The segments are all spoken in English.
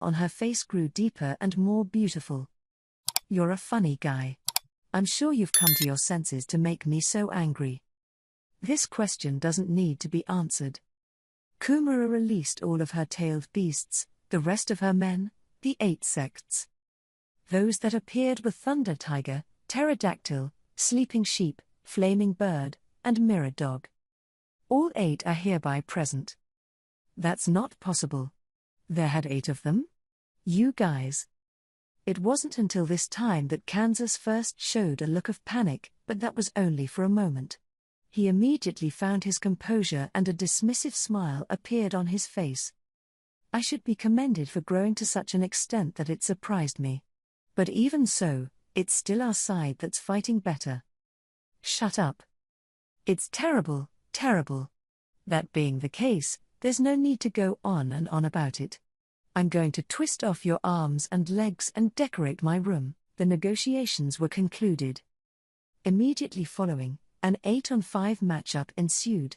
on her face grew deeper and more beautiful. "You're a funny guy. I'm sure you've come to your senses to make me so angry." This question doesn't need to be answered. Kumara released all of her tailed beasts, the rest of her men, the 8 sects. Those that appeared were Thunder Tiger, Pterodactyl, Sleeping Sheep, Flaming Bird, and Mirror Dog. All 8 are hereby present. That's not possible. There had 8 of them? You guys. It wasn't until this time that Kansas first showed a look of panic, but that was only for a moment. He immediately found his composure and a dismissive smile appeared on his face. I should be commended for growing to such an extent that it surprised me. But even so, it's still our side that's fighting better. Shut up. It's terrible, terrible. That being the case, there's no need to go on and on about it. I'm going to twist off your arms and legs and decorate my room. The negotiations were concluded. Immediately following, an 8-on-5 matchup ensued.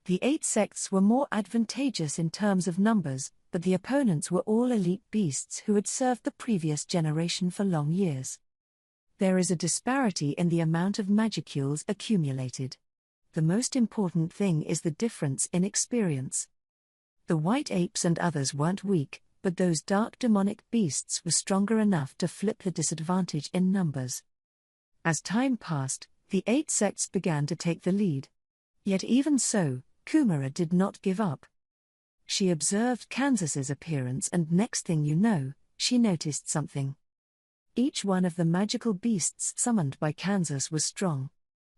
The 8 sects were more advantageous in terms of numbers, but the opponents were all elite beasts who had served the previous generation for long years. There is a disparity in the amount of magicules accumulated. The most important thing is the difference in experience. The white apes and others weren't weak, but those dark demonic beasts were stronger enough to flip the disadvantage in numbers. As time passed, the 8 sects began to take the lead. Yet even so, Kumara did not give up. She observed Kansas's appearance and next thing you know, she noticed something. Each one of the magical beasts summoned by Kansas was strong.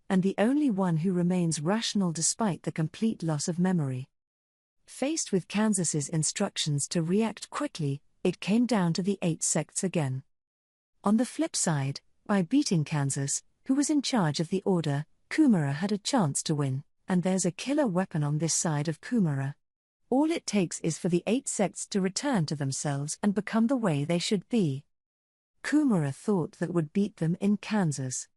And the only one who remains rational despite the complete loss of memory. Faced with Kansas's instructions to react quickly, it came down to the 8 sects again. On the flip side, by beating Kansas, who was in charge of the order, Kumara had a chance to win, and there's a killer weapon on this side of Kumara. All it takes is for the 8 sects to return to themselves and become the way they should be. Kumara thought that would beat them in Kansas.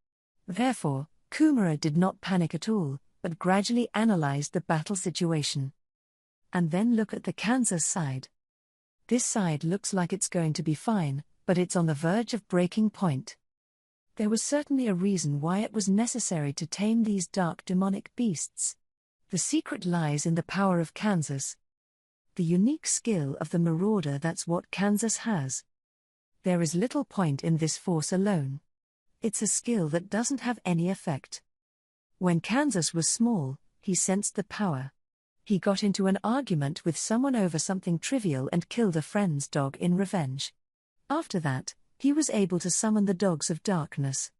Therefore, Kumara did not panic at all, but gradually analyzed the battle situation. And then look at the Kansas side. This side looks like it's going to be fine, but it's on the verge of breaking point. There was certainly a reason why it was necessary to tame these dark demonic beasts. The secret lies in the power of Kansas. The unique skill of the Marauder, that's what Kansas has. There is little point in this force alone. It's a skill that doesn't have any effect. When Kansas was small, he sensed the power. He got into an argument with someone over something trivial and killed a friend's dog in revenge. After that, he was able to summon the dogs of darkness.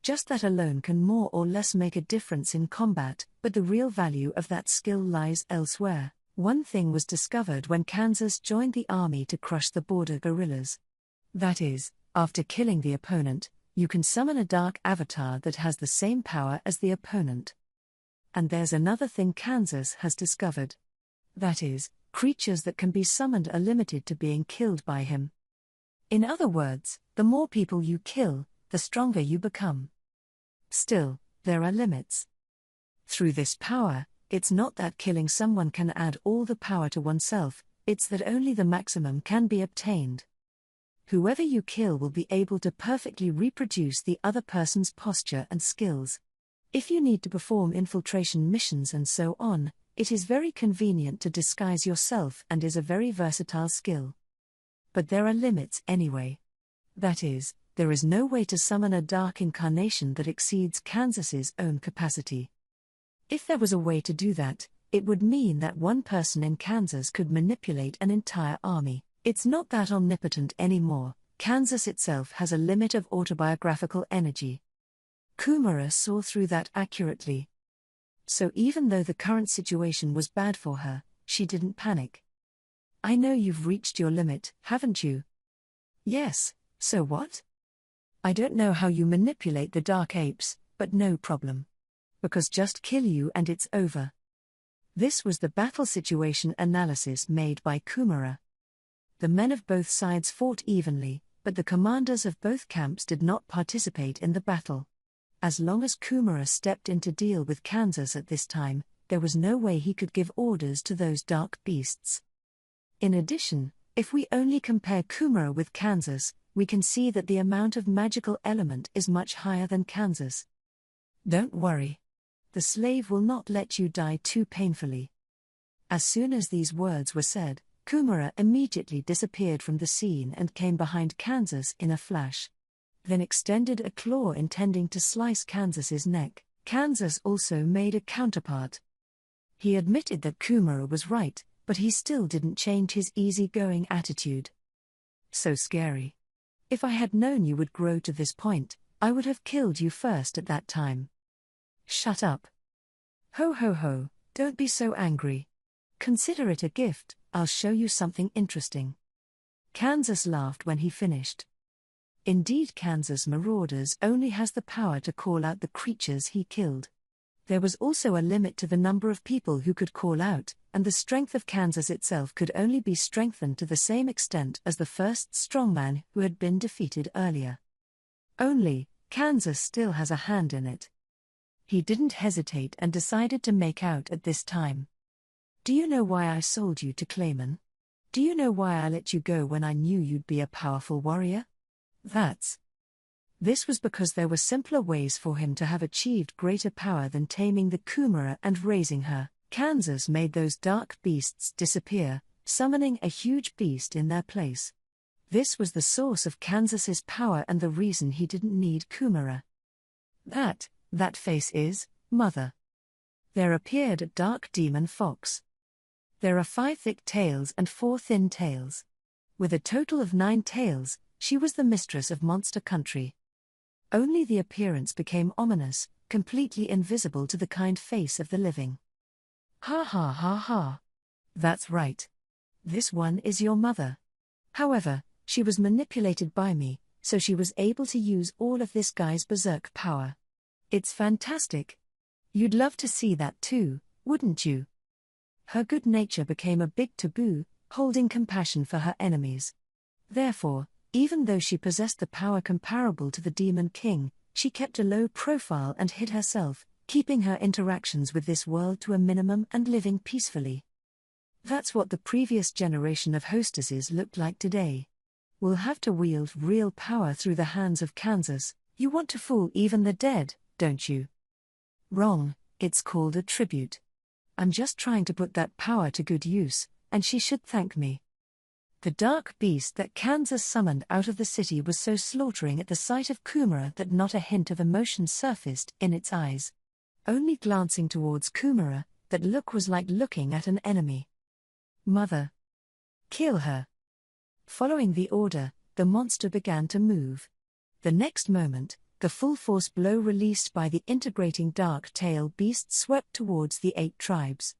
Just that alone can more or less make a difference in combat, but the real value of that skill lies elsewhere. One thing was discovered when Kansas joined the army to crush the border guerrillas. That is, after killing the opponent, you can summon a dark avatar that has the same power as the opponent. And there's another thing Kansas has discovered. That is, creatures that can be summoned are limited to being killed by him. In other words, the more people you kill, the stronger you become. Still, there are limits. Through this power, it's not that killing someone can add all the power to oneself, it's that only the maximum can be obtained. Whoever you kill will be able to perfectly reproduce the other person's posture and skills. If you need to perform infiltration missions and so on, it is very convenient to disguise yourself and is a very versatile skill. But there are limits anyway. That is, there is no way to summon a dark incarnation that exceeds Kansas's own capacity. If there was a way to do that, it would mean that one person in Kansas could manipulate an entire army. It's not that omnipotent anymore. Kansas itself has a limit of autobiographical energy. Kumara saw through that accurately. So even though the current situation was bad for her, she didn't panic. I know you've reached your limit, haven't you? Yes, so what? I don't know how you manipulate the dark apes, but no problem. Because just kill you and it's over. This was the battle situation analysis made by Kumara. The men of both sides fought evenly, but the commanders of both camps did not participate in the battle. As long as Kumara stepped in to deal with Kansas at this time, there was no way he could give orders to those dark beasts. In addition, If we only compare Kumara with Kansas, we can see that the amount of magical element is much higher than Kansas. Don't worry. The slave will not let you die too painfully. As soon as these words were said, Kumara immediately disappeared from the scene and came behind Kansas in a flash. Then extended a claw intending to slice Kansas's neck. Kansas also made a counterpart. He admitted that Kumara was right, but he still didn't change his easygoing attitude. So scary. If I had known you would grow to this point, I would have killed you first at that time. Shut up. Ho ho ho, don't be so angry. Consider it a gift, I'll show you something interesting. Kansas laughed when he finished. Indeed, Kansas Marauders only has the power to call out the creatures he killed. There was also a limit to the number of people who could call out, and the strength of Kansas itself could only be strengthened to the same extent as the first strongman who had been defeated earlier. Only, Kansas still has a hand in it. He didn't hesitate and decided to make out at this time. Do you know why I sold you to Clayman? Do you know why I let you go when I knew you'd be a powerful warrior? This was because there were simpler ways for him to have achieved greater power than taming the Kumara and raising her. Kansas made those dark beasts disappear, summoning a huge beast in their place. This was the source of Kansas's power and the reason he didn't need Kumara. That face is, Mother. There appeared a dark demon fox. There are 5 thick tails and 4 thin tails. With a total of 9 tails, she was the mistress of Monster Country. Only the appearance became ominous, completely invisible to the kind face of the living. Ha ha ha ha. That's right. This one is your mother. However, she was manipulated by me, so she was able to use all of this guy's berserk power. It's fantastic. You'd love to see that too, wouldn't you? Her good nature became a big taboo, holding compassion for her enemies. Therefore, even though she possessed the power comparable to the Demon King, she kept a low profile and hid herself, keeping her interactions with this world to a minimum and living peacefully. That's what the previous generation of hostesses looked like today. We'll have to wield real power through the hands of Kansas. You want to fool even the dead, don't you? Wrong, it's called a tribute. I'm just trying to put that power to good use, and she should thank me. The dark beast that Kansas summoned out of the city was so slaughtering at the sight of Kumara that not a hint of emotion surfaced in its eyes. Only glancing towards Kumara, that look was like looking at an enemy. Mother. Kill her. Following the order, the monster began to move. The next moment, the full-force blow released by the integrating dark tail beast swept towards the 8 tribes.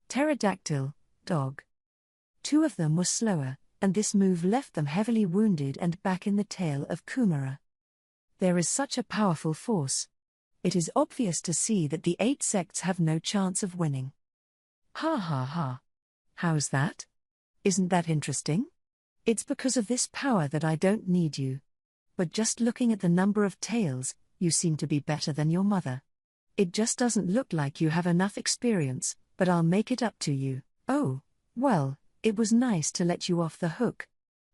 Pterodactyl, dog. 2 of them were slower, and this move left them heavily wounded and back in the tail of Kumara. There is such a powerful force. It is obvious to see that the 8 sects have no chance of winning. Ha ha ha. How's that? Isn't that interesting? It's because of this power that I don't need you. But just looking at the number of tails, you seem to be better than your mother. It just doesn't look like you have enough experience, but I'll make it up to you. Oh, well, it was nice to let you off the hook.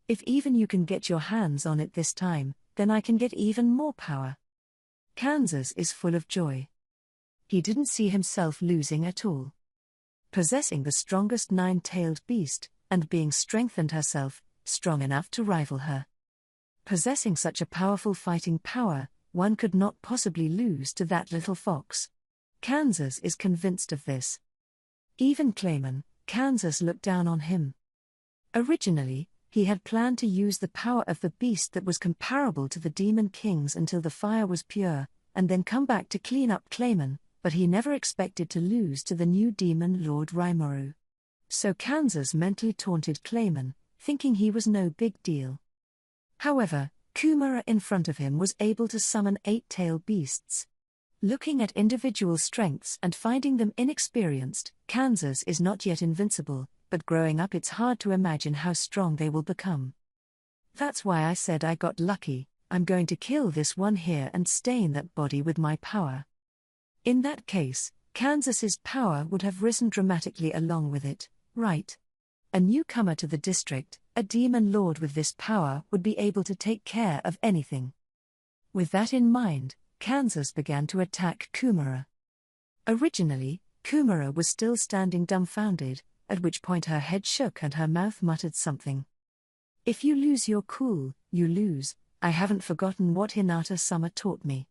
If even you can get your hands on it this time, then I can get even more power. Kansas is full of joy. He didn't see himself losing at all. Possessing the strongest 9-tailed beast, and being strengthened herself, strong enough to rival her. Possessing such a powerful fighting power, one could not possibly lose to that little fox. Kansas is convinced of this. Even Clayman, Kansas looked down on him. Originally, he had planned to use the power of the beast that was comparable to the Demon King's until the fire was pure, and then come back to clean up Clayman, but he never expected to lose to the new demon Lord Rimuru. So Kansas mentally taunted Clayman, thinking he was no big deal. However, Kumara in front of him was able to summon 8-tailed beasts. Looking at individual strengths and finding them inexperienced, Kansas is not yet invincible, but growing up it's hard to imagine how strong they will become. That's why I said I got lucky. I'm going to kill this one here and stain that body with my power. In that case, Kansas's power would have risen dramatically along with it, right? A newcomer to the district, A demon lord with this power would be able to take care of anything. With that in mind, Kansas began to attack Kumara. Originally, Kumara was still standing dumbfounded, at which point her head shook and her mouth muttered something. If you lose your cool, you lose. I haven't forgotten what Hinata-sama taught me.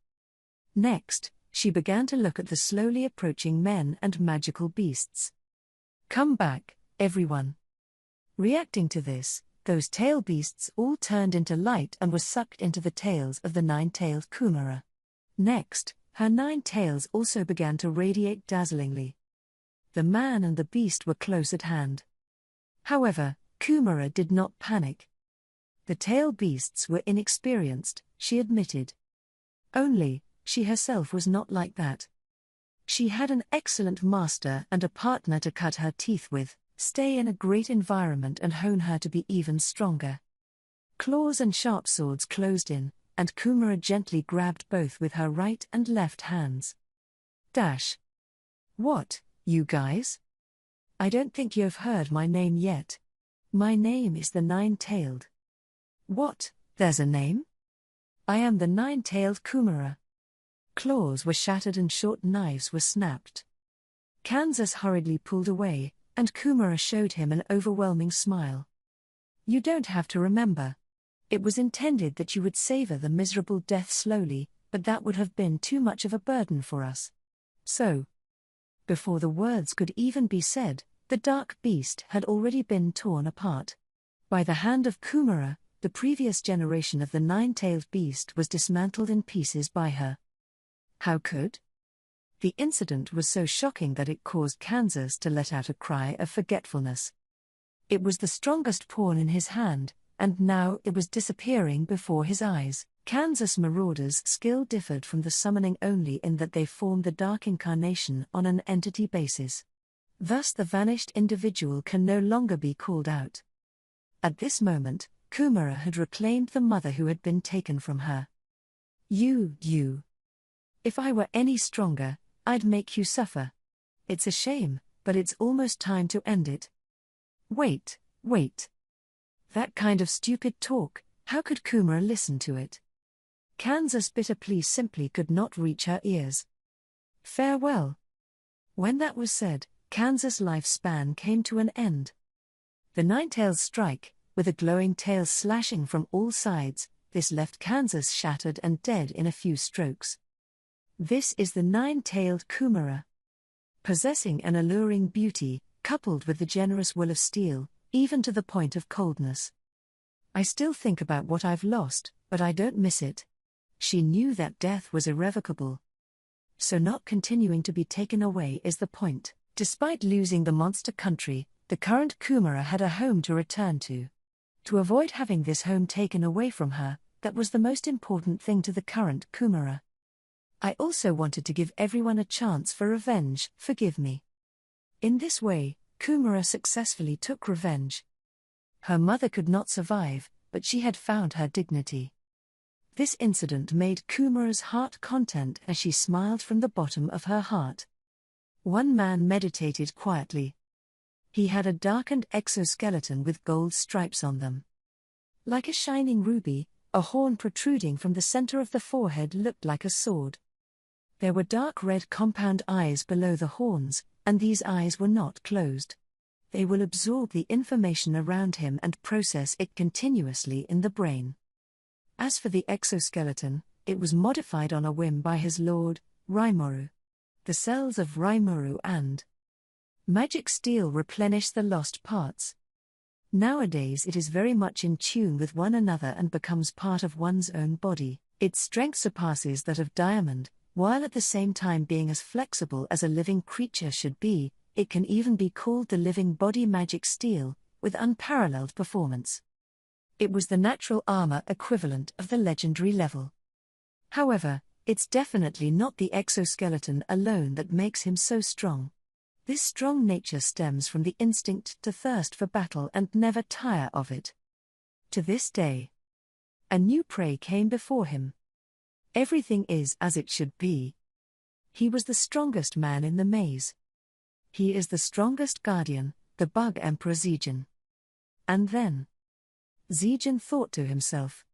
Next, she began to look at the slowly approaching men and magical beasts. Come back, everyone. Reacting to this, those tail beasts all turned into light and were sucked into the tails of the nine-tailed Kumara. Next, her 9 tails also began to radiate dazzlingly. The man and the beast were close at hand. However, Kumara did not panic. The tail beasts were inexperienced, she admitted. Only, she herself was not like that. She had an excellent master and a partner to cut her teeth with, stay in a great environment and hone her to be even stronger. Claws and sharp swords closed in, and Kumara gently grabbed both with her right and left hands. Dash. What, you guys? I don't think you've heard my name yet. My name is the Nine-Tailed. What, there's a name? I am the Nine-Tailed Kumara. Claws were shattered and short knives were snapped. Kansas hurriedly pulled away, and Kumara showed him an overwhelming smile. You don't have to remember. It was intended that you would savor the miserable death slowly, but that would have been too much of a burden for us. So, before the words could even be said, the dark beast had already been torn apart. By the hand of Kumara, the previous generation of the nine-tailed beast was dismantled in pieces by her. How could? The incident was so shocking that it caused Kansas to let out a cry of forgetfulness. It was the strongest pawn in his hand, and now it was disappearing before his eyes. Kansas Marauder's skill differed from the summoning only in that they formed the dark incarnation on an entity basis. Thus the vanished individual can no longer be called out. At this moment, Kumara had reclaimed the mother who had been taken from her. You. If I were any stronger, I'd make you suffer. It's a shame, but it's almost time to end it. Wait. That kind of stupid talk, how could Kumara listen to it? Kansas' bitter plea simply could not reach her ears. Farewell. When that was said, Kansas' lifespan came to an end. The nine-tailed strike, with a glowing tail slashing from all sides, this left Kansas shattered and dead in a few strokes. This is the nine-tailed Kumara. Possessing an alluring beauty, coupled with the generous will of steel, even to the point of coldness. I still think about what I've lost, but I don't miss it. She knew that death was irrevocable. So not continuing to be taken away is the point. Despite losing the monster country, the current Kumara had a home to return to. To avoid having this home taken away from her, that was the most important thing to the current Kumara. I also wanted to give everyone a chance for revenge, forgive me. In this way, Kumara successfully took revenge. Her mother could not survive, but she had found her dignity. This incident made Kumara's heart content as she smiled from the bottom of her heart. One man meditated quietly. He had a darkened exoskeleton with gold stripes on them. Like a shining ruby, a horn protruding from the center of the forehead looked like a sword. There were dark red compound eyes below the horns, and these eyes were not closed. They will absorb the information around him and process it continuously in the brain. As for the exoskeleton, it was modified on a whim by his lord, Raimoru. The cells of Raimoru and magic steel replenish the lost parts. Nowadays it is very much in tune with one another and becomes part of one's own body. Its strength surpasses that of diamond, while at the same time being as flexible as a living creature should be. It can even be called the living body magic steel, with unparalleled performance. It was the natural armor equivalent of the legendary level. However, it's definitely not the exoskeleton alone that makes him so strong. This strong nature stems from the instinct to thirst for battle and never tire of it. To this day, a new prey came before him. Everything is as it should be. He was the strongest man in the maze. He is the strongest guardian, the bug Emperor Zijin. And then, Zijin thought to himself.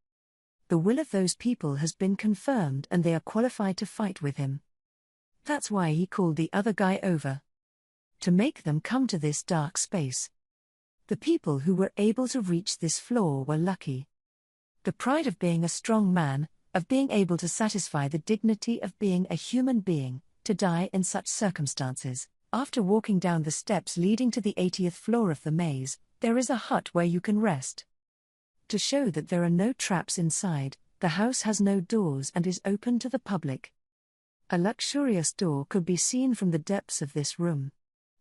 The will of those people has been confirmed and they are qualified to fight with him. That's why he called the other guy over. To make them come to this dark space. The people who were able to reach this floor were lucky. The pride of being a strong man, of being able to satisfy the dignity of being a human being, to die in such circumstances. After walking down the steps leading to the 80th floor of the maze, there is a hut where you can rest. To show that there are no traps inside, the house has no doors and is open to the public. A luxurious door could be seen from the depths of this room.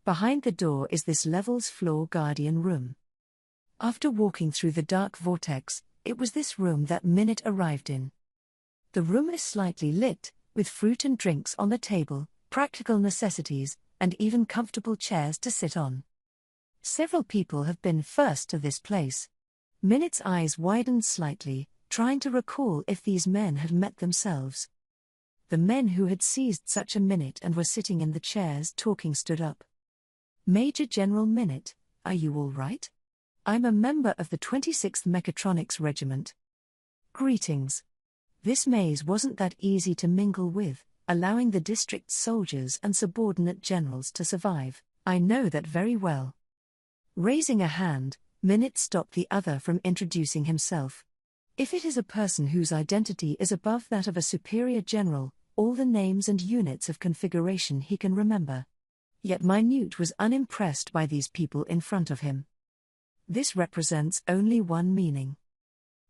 Behind the door is this level's floor guardian room. After walking through the dark vortex, it was this room that Minute arrived in. The room is slightly lit, with fruit and drinks on the table, practical necessities, and even comfortable chairs to sit on. Several people have been first to this place. Minute's eyes widened slightly, trying to recall if these men had met themselves. The men who had seized such a Minute and were sitting in the chairs talking stood up. Major General Minute, are you all right? I'm a member of the 26th Mechatronics Regiment. Greetings. This maze wasn't that easy to mingle with, allowing the district's soldiers and subordinate generals to survive. I know that very well. Raising a hand, Minute stopped the other from introducing himself. If it is a person whose identity is above that of a superior general, all the names and units of configuration he can remember. Yet Minute was unimpressed by these people in front of him. This represents only one meaning.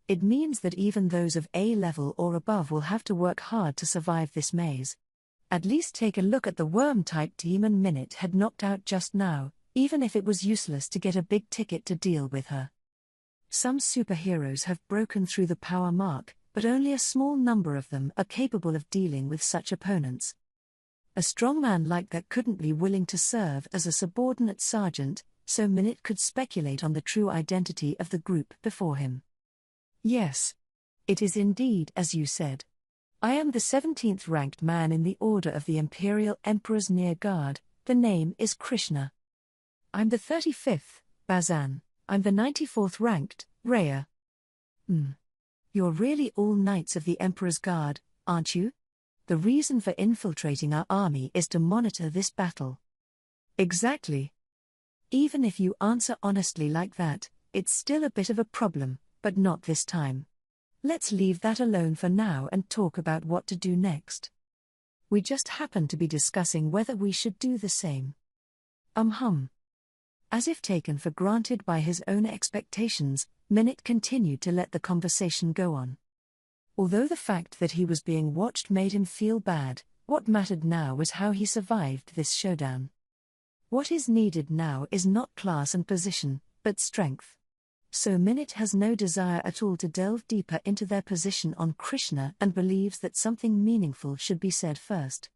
It means that even those of A level or above will have to work hard to survive this maze. At least take a look at the worm-type demon Minute had knocked out just now, even if it was useless to get a big ticket to deal with her. Some superheroes have broken through the power mark, but only a small number of them are capable of dealing with such opponents. A strong man like that couldn't be willing to serve as a subordinate sergeant, so Minute could speculate on the true identity of the group before him. Yes. It is indeed as you said. I am the 17th ranked man in the order of the Imperial Emperor's Near Guard. The name is Krishna. I'm the 35th, Bazan. I'm the 94th ranked, Rhea. You're really all knights of the Emperor's Guard, aren't you? The reason for infiltrating our army is to monitor this battle. Exactly. Even if you answer honestly like that, it's still a bit of a problem, but not this time. Let's leave that alone for now and talk about what to do next. We just happen to be discussing whether we should do the same. As if taken for granted by his own expectations, Minute continued to let the conversation go on. Although the fact that he was being watched made him feel bad, what mattered now was how he survived this showdown. What is needed now is not class and position, but strength. So Minute has no desire at all to delve deeper into their position on Krishna and believes that something meaningful should be said first.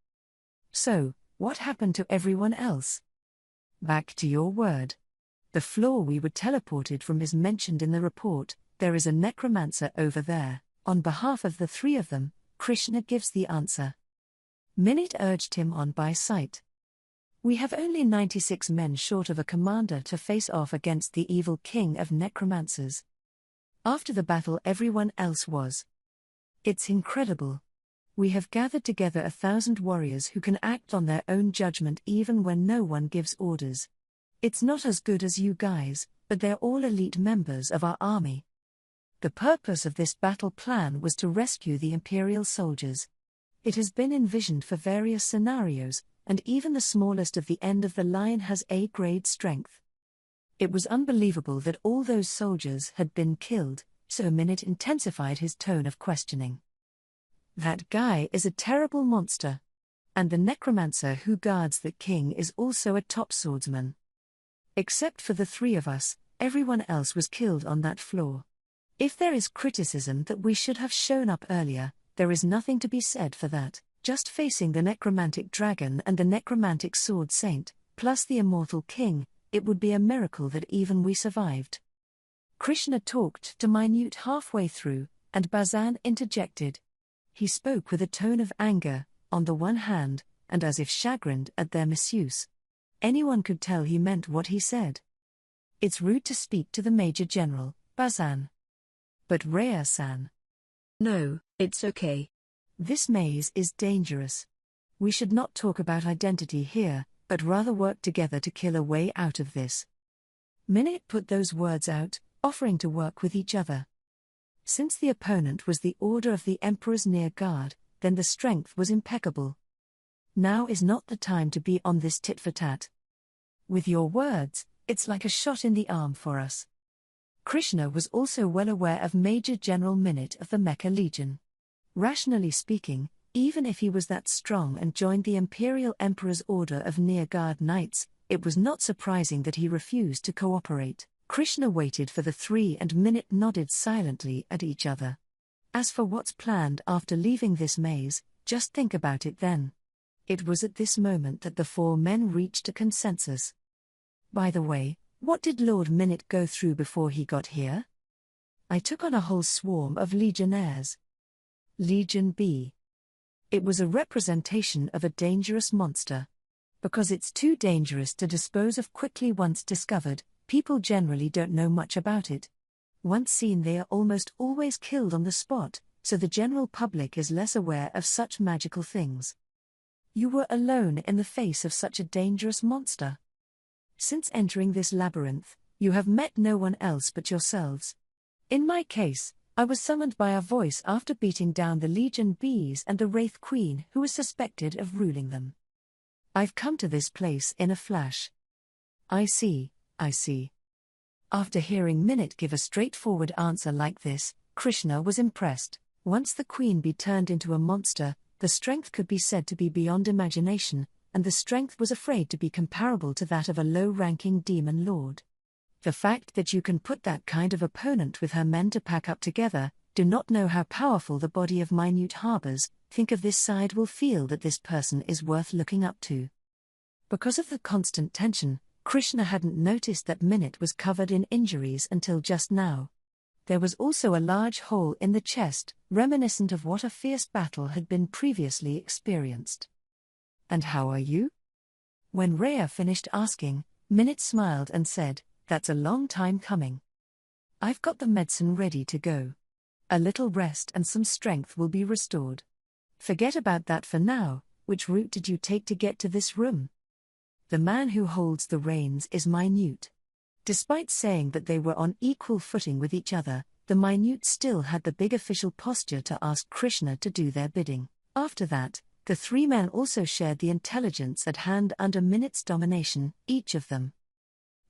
So, what happened to everyone else? Back to your word. The floor we were teleported from is mentioned in the report. There is a necromancer over there. On behalf of the three of them, Krishna gives the answer. Minute urged him on by sight. We have only 96 men short of a commander to face off against the evil king of necromancers. After the battle everyone else was. It's incredible. We have gathered together 1,000 warriors who can act on their own judgment even when no one gives orders. It's not as good as you guys, but they're all elite members of our army. The purpose of this battle plan was to rescue the Imperial soldiers. It has been envisioned for various scenarios, and even the smallest of the end of the line has A-grade strength. It was unbelievable that all those soldiers had been killed, so Minute intensified his tone of questioning. That guy is a terrible monster. And the necromancer who guards the king is also a top swordsman. Except for the three of us, everyone else was killed on that floor. If there is criticism that we should have shown up earlier, there is nothing to be said for that. Just facing the necromantic dragon and the necromantic sword saint, plus the immortal king, it would be a miracle that even we survived. Krishna talked to Minute halfway through, and Bazan interjected. He spoke with a tone of anger, on the one hand, and as if chagrined at their misuse. Anyone could tell he meant what he said. It's rude to speak to the Major General, Bazan. But Rhea-san. No, it's okay. This maze is dangerous. We should not talk about identity here, but rather work together to kill a way out of this. Minute put those words out, offering to work with each other. Since the opponent was the order of the Emperor's near guard, then the strength was impeccable. Now is not the time to be on this tit-for-tat. With your words, it's like a shot in the arm for us. Krishna was also well aware of Major General Minute of the Mecha Legion. Rationally speaking, even if he was that strong and joined the Imperial Emperor's order of near-guard knights, it was not surprising that he refused to cooperate. Krishna waited for the three and Minute nodded silently at each other. As for what's planned after leaving this maze, just think about it then. It was at this moment that the four men reached a consensus. By the way, what did Lord Minute go through before he got here? I took on a whole swarm of legionnaires. Legion B. It was a representation of a dangerous monster. Because it's too dangerous to dispose of quickly once discovered, people generally don't know much about it. Once seen, they are almost always killed on the spot, so the general public is less aware of such magical things. You were alone in the face of such a dangerous monster. Since entering this labyrinth, you have met no one else but yourselves. In my case, I was summoned by a voice after beating down the Legion Bs and the Wraith Queen who was suspected of ruling them. I've come to this place in a flash. I see. After hearing Minute give a straightforward answer like this, Krishna was impressed. Once the Queen Bee turned into a monster, the strength could be said to be beyond imagination, and the strength was afraid to be comparable to that of a low-ranking demon lord. The fact that you can put that kind of opponent with her men to pack up together, do not know how powerful the body of Minute harbors, think of this side will feel that this person is worth looking up to. Because of the constant tension, Krishna hadn't noticed that Minute was covered in injuries until just now. There was also a large hole in the chest, reminiscent of what a fierce battle had been previously experienced. And how are you? When Rhea finished asking, Minute smiled and said, "That's a long time coming. I've got the medicine ready to go. A little rest and some strength will be restored. Forget about that for now. Which route did you take to get to this room?" The man who holds the reins is Minute. Despite saying that they were on equal footing with each other, the Minute still had the big official posture to ask Krishna to do their bidding. After that, the three men also shared the intelligence at hand under Minute's domination, each of them.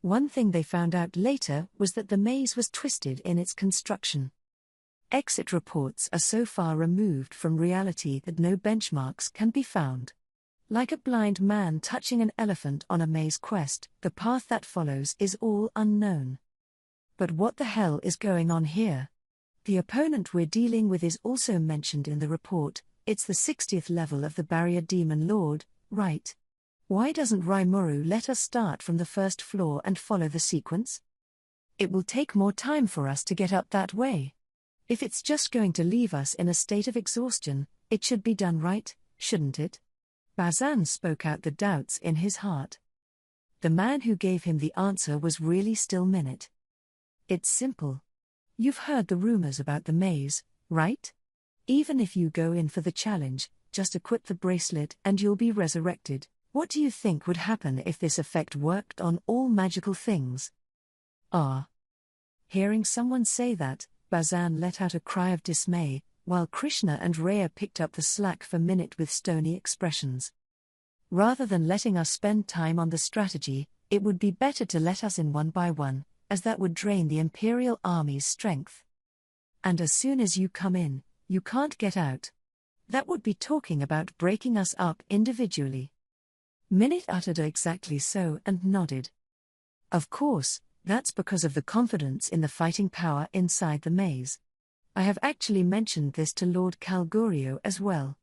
One thing they found out later was that the maze was twisted in its construction. Exit reports are so far removed from reality that no benchmarks can be found. Like a blind man touching an elephant on a maze quest, the path that follows is all unknown. But what the hell is going on here? The opponent we're dealing with is also mentioned in the report. It's the 60th level of the Barrier Demon Lord, right? Why doesn't Rimuru let us start from the first floor and follow the sequence? It will take more time for us to get up that way. If it's just going to leave us in a state of exhaustion, it should be done right, shouldn't it? Bazan spoke out the doubts in his heart. The man who gave him the answer was really still Minute. It's simple. You've heard the rumors about the maze, right? Even if you go in for the challenge, just equip the bracelet and you'll be resurrected. What do you think would happen if this effect worked on all magical things? Hearing someone say that, Bazan let out a cry of dismay, while Krishna and Rhea picked up the slack for Minute with stony expressions. Rather than letting us spend time on the strategy, it would be better to let us in one by one, as that would drain the Imperial Army's strength. And as soon as you come in, you can't get out. That would be talking about breaking us up individually. Minute uttered exactly so and nodded. Of course, that's because of the confidence in the fighting power inside the maze. I have actually mentioned this to Lord Calgorio as well.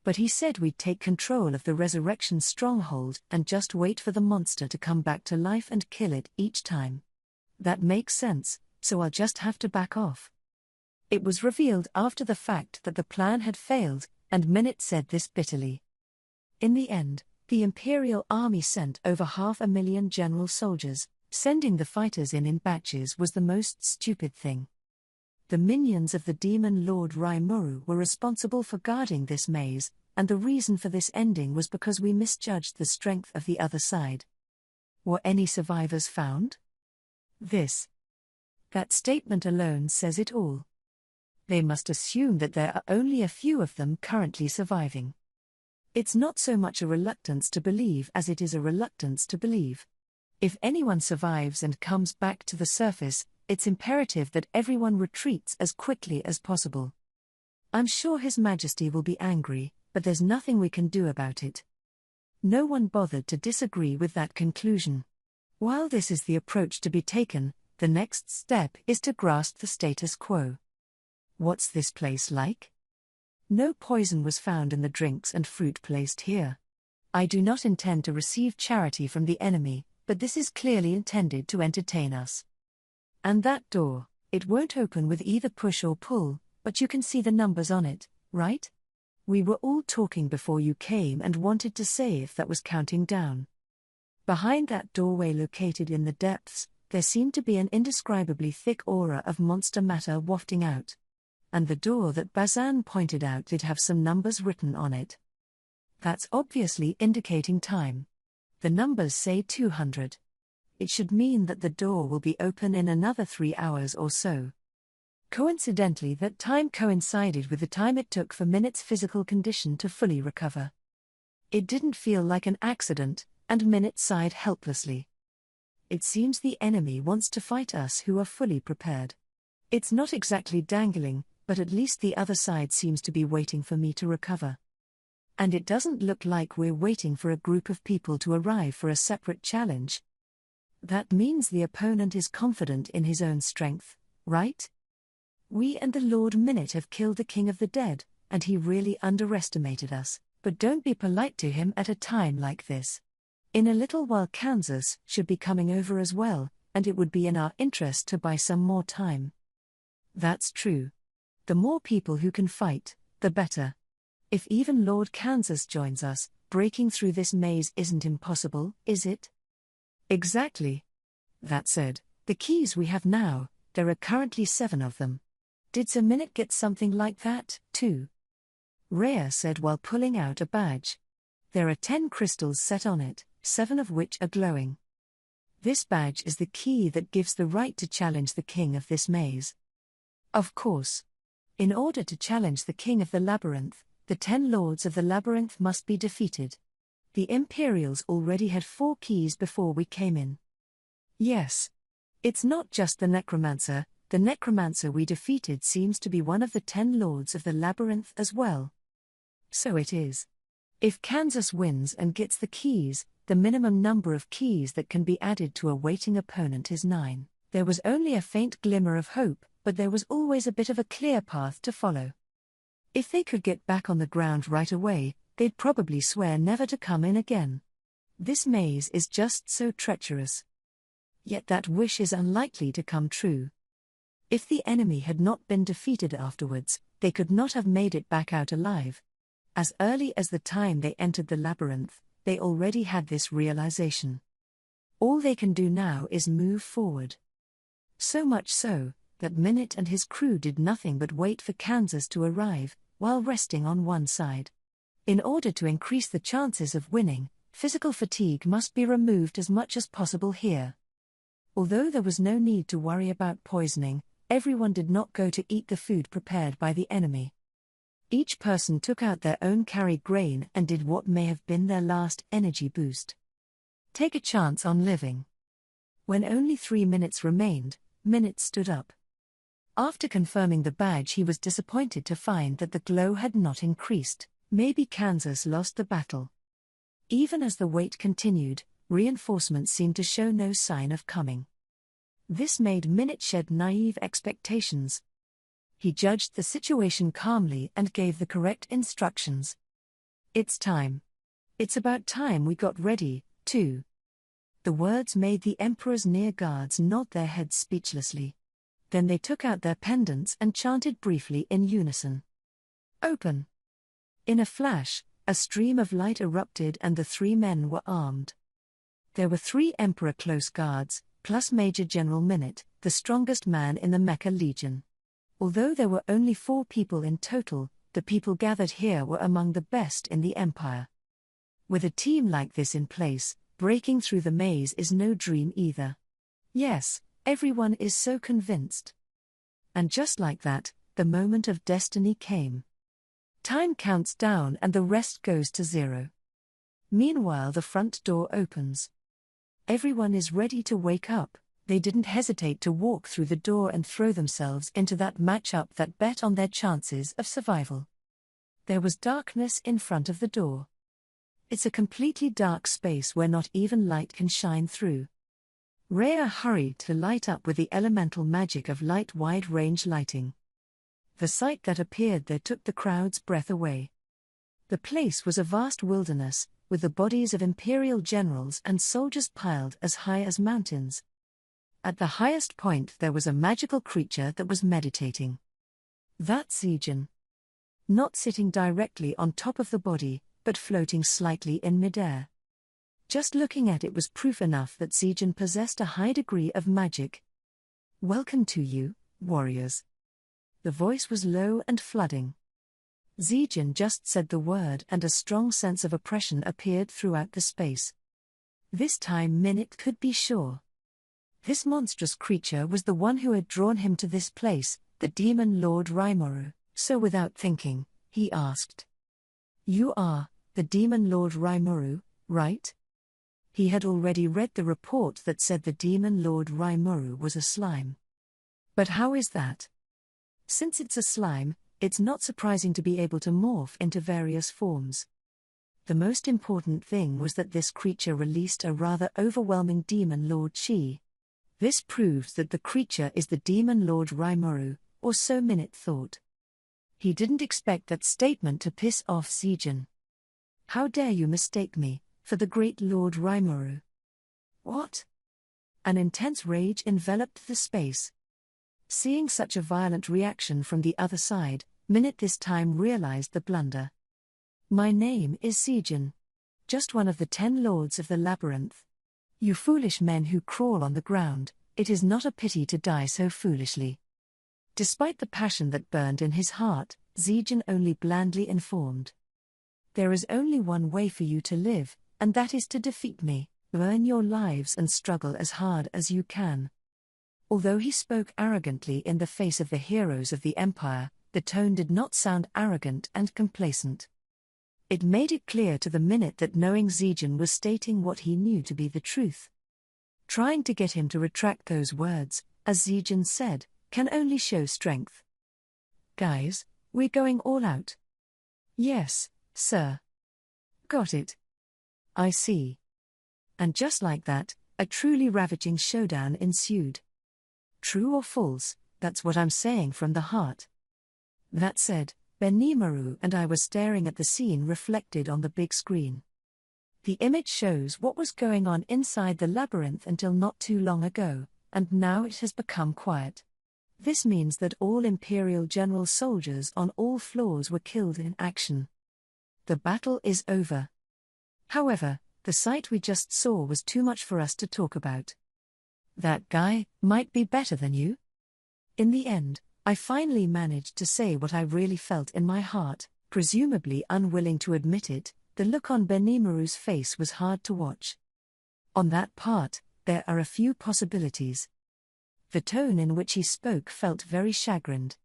But he said we'd take control of the resurrection stronghold and just wait for the monster to come back to life and kill it each time. That makes sense, so I'll just have to back off. It was revealed after the fact that the plan had failed, and Minute said this bitterly. In the end, the Imperial Army sent over 500,000 general soldiers. Sending the fighters in batches was the most stupid thing. The minions of the demon Lord Raimuru were responsible for guarding this maze, and the reason for this ending was because we misjudged the strength of the other side. Were any survivors found? That statement alone says it all. They must assume that there are only a few of them currently surviving. It's not so much a reluctance to believe as it is a reluctance to believe. If anyone survives and comes back to the surface, it's imperative that everyone retreats as quickly as possible. I'm sure His Majesty will be angry, but there's nothing we can do about it. No one bothered to disagree with that conclusion. While this is the approach to be taken, the next step is to grasp the status quo. What's this place like? No poison was found in the drinks and fruit placed here. I do not intend to receive charity from the enemy, but this is clearly intended to entertain us. And that door, it won't open with either push or pull, but you can see the numbers on it, right? We were all talking before you came and wanted to say if that was counting down. Behind that doorway located in the depths, there seemed to be an indescribably thick aura of monster matter wafting out. And the door that Bazan pointed out did have some numbers written on it. That's obviously indicating time. The numbers say 200. It should mean that the door will be open in another 3 hours or so. Coincidentally, that time coincided with the time it took for Minut's physical condition to fully recover. It didn't feel like an accident, and Minute sighed helplessly. It seems the enemy wants to fight us who are fully prepared. It's not exactly dangling, but at least the other side seems to be waiting for me to recover. And it doesn't look like we're waiting for a group of people to arrive for a separate challenge. That means the opponent is confident in his own strength, right? We and the Lord Minute have killed the King of the Dead, and he really underestimated us, but don't be polite to him at a time like this. In a little while Kansas should be coming over as well, and it would be in our interest to buy some more time. That's true. The more people who can fight, the better. If even Lord Kansas joins us, breaking through this maze isn't impossible, is it? Exactly. That said, the keys we have now, there are currently 7 of them. Did Sir Minute get something like that, too? Rhea said while pulling out a badge. There are 10 crystals set on it, 7 of which are glowing. This badge is the key that gives the right to challenge the king of this maze. Of course. In order to challenge the king of the labyrinth, the 10 lords of the labyrinth must be defeated. The Imperials already had 4 keys before we came in. Yes. It's not just the necromancer we defeated seems to be one of the 10 lords of the labyrinth as well. So it is. If Kansas wins and gets the keys, the minimum number of keys that can be added to a waiting opponent is 9. There was only a faint glimmer of hope, but there was always a bit of a clear path to follow. If they could get back on the ground right away, they'd probably swear never to come in again. This maze is just so treacherous. Yet that wish is unlikely to come true. If the enemy had not been defeated afterwards, they could not have made it back out alive. As early as the time they entered the labyrinth, they already had this realization. All they can do now is move forward. So much so, that Minute and his crew did nothing but wait for Kansas to arrive, while resting on one side. In order to increase the chances of winning, physical fatigue must be removed as much as possible here. Although there was no need to worry about poisoning, everyone did not go to eat the food prepared by the enemy. Each person took out their own carried grain and did what may have been their last energy boost. Take a chance on living. When only 3 minutes remained, Minute stood up. After confirming the badge, he was disappointed to find that the glow had not increased. Maybe Kansas lost the battle. Even as the wait continued, reinforcements seemed to show no sign of coming. This made Minute shed naive expectations. He judged the situation calmly and gave the correct instructions. It's time. It's about time we got ready, too. The words made the Emperor's near guards nod their heads speechlessly. Then they took out their pendants and chanted briefly in unison. Open. In a flash, a stream of light erupted and the 3 men were armed. There were 3 Emperor close guards, plus Major General Minute, the strongest man in the Mecha Legion. Although there were only 4 people in total, the people gathered here were among the best in the Empire. With a team like this in place, breaking through the maze is no dream either. Yes, everyone is so convinced. And just like that, the moment of destiny came. Time counts down and the rest goes to 0. Meanwhile, the front door opens. Everyone is ready to wake up. They didn't hesitate to walk through the door and throw themselves into that matchup that bet on their chances of survival. There was darkness in front of the door. It's a completely dark space where not even light can shine through. Rhea hurried to light up with the elemental magic of light wide-range lighting. The sight that appeared there took the crowd's breath away. The place was a vast wilderness, with the bodies of imperial generals and soldiers piled as high as mountains. At the highest point there was a magical creature that was meditating. That's Zijin. Not sitting directly on top of the body, but floating slightly in midair. Just looking at it was proof enough that Zijin possessed a high degree of magic. "Welcome to you, warriors." The voice was low and flooding. Zijin just said the word and a strong sense of oppression appeared throughout the space. This time Minute could be sure. This monstrous creature was the one who had drawn him to this place, the demon Lord Rimuru, so without thinking, he asked. "You are the demon Lord Rimuru, right?" He had already read the report that said the demon Lord Rimuru was a slime. But how is that? Since it's a slime, it's not surprising to be able to morph into various forms. The most important thing was that this creature released a rather overwhelming demon Lord Chi. This proves that the creature is the demon Lord Rimuru, or so Minute thought. He didn't expect that statement to piss off Zijin. "How dare you mistake me for the great Lord Rimuru?" "What?" An intense rage enveloped the space. Seeing such a violent reaction from the other side, Minute this time realized the blunder. "My name is Zijin. Just one of the 10 lords of the labyrinth. You foolish men who crawl on the ground, it is not a pity to die so foolishly." Despite the passion that burned in his heart, Zijin only blandly informed. "There is only one way for you to live, and that is to defeat me. Earn your lives and struggle as hard as you can." Although he spoke arrogantly in the face of the heroes of the Empire, the tone did not sound arrogant and complacent. It made it clear to the Minute that knowing Zijin was stating what he knew to be the truth. Trying to get him to retract those words, as Zijin said, can only show strength. "Guys, we're going all out." "Yes, sir." "Got it. I see." And just like that, a truly ravaging showdown ensued. True or false, that's what I'm saying from the heart. That said, Benimaru and I were staring at the scene reflected on the big screen. The image shows what was going on inside the labyrinth until not too long ago, and now it has become quiet. This means that all Imperial General soldiers on all floors were killed in action. The battle is over. However, the sight we just saw was too much for us to talk about. That guy might be better than you. In the end, I finally managed to say what I really felt in my heart, presumably unwilling to admit it. The look on Benimaru's face was hard to watch. On that part, there are a few possibilities. The tone in which he spoke felt very chagrined.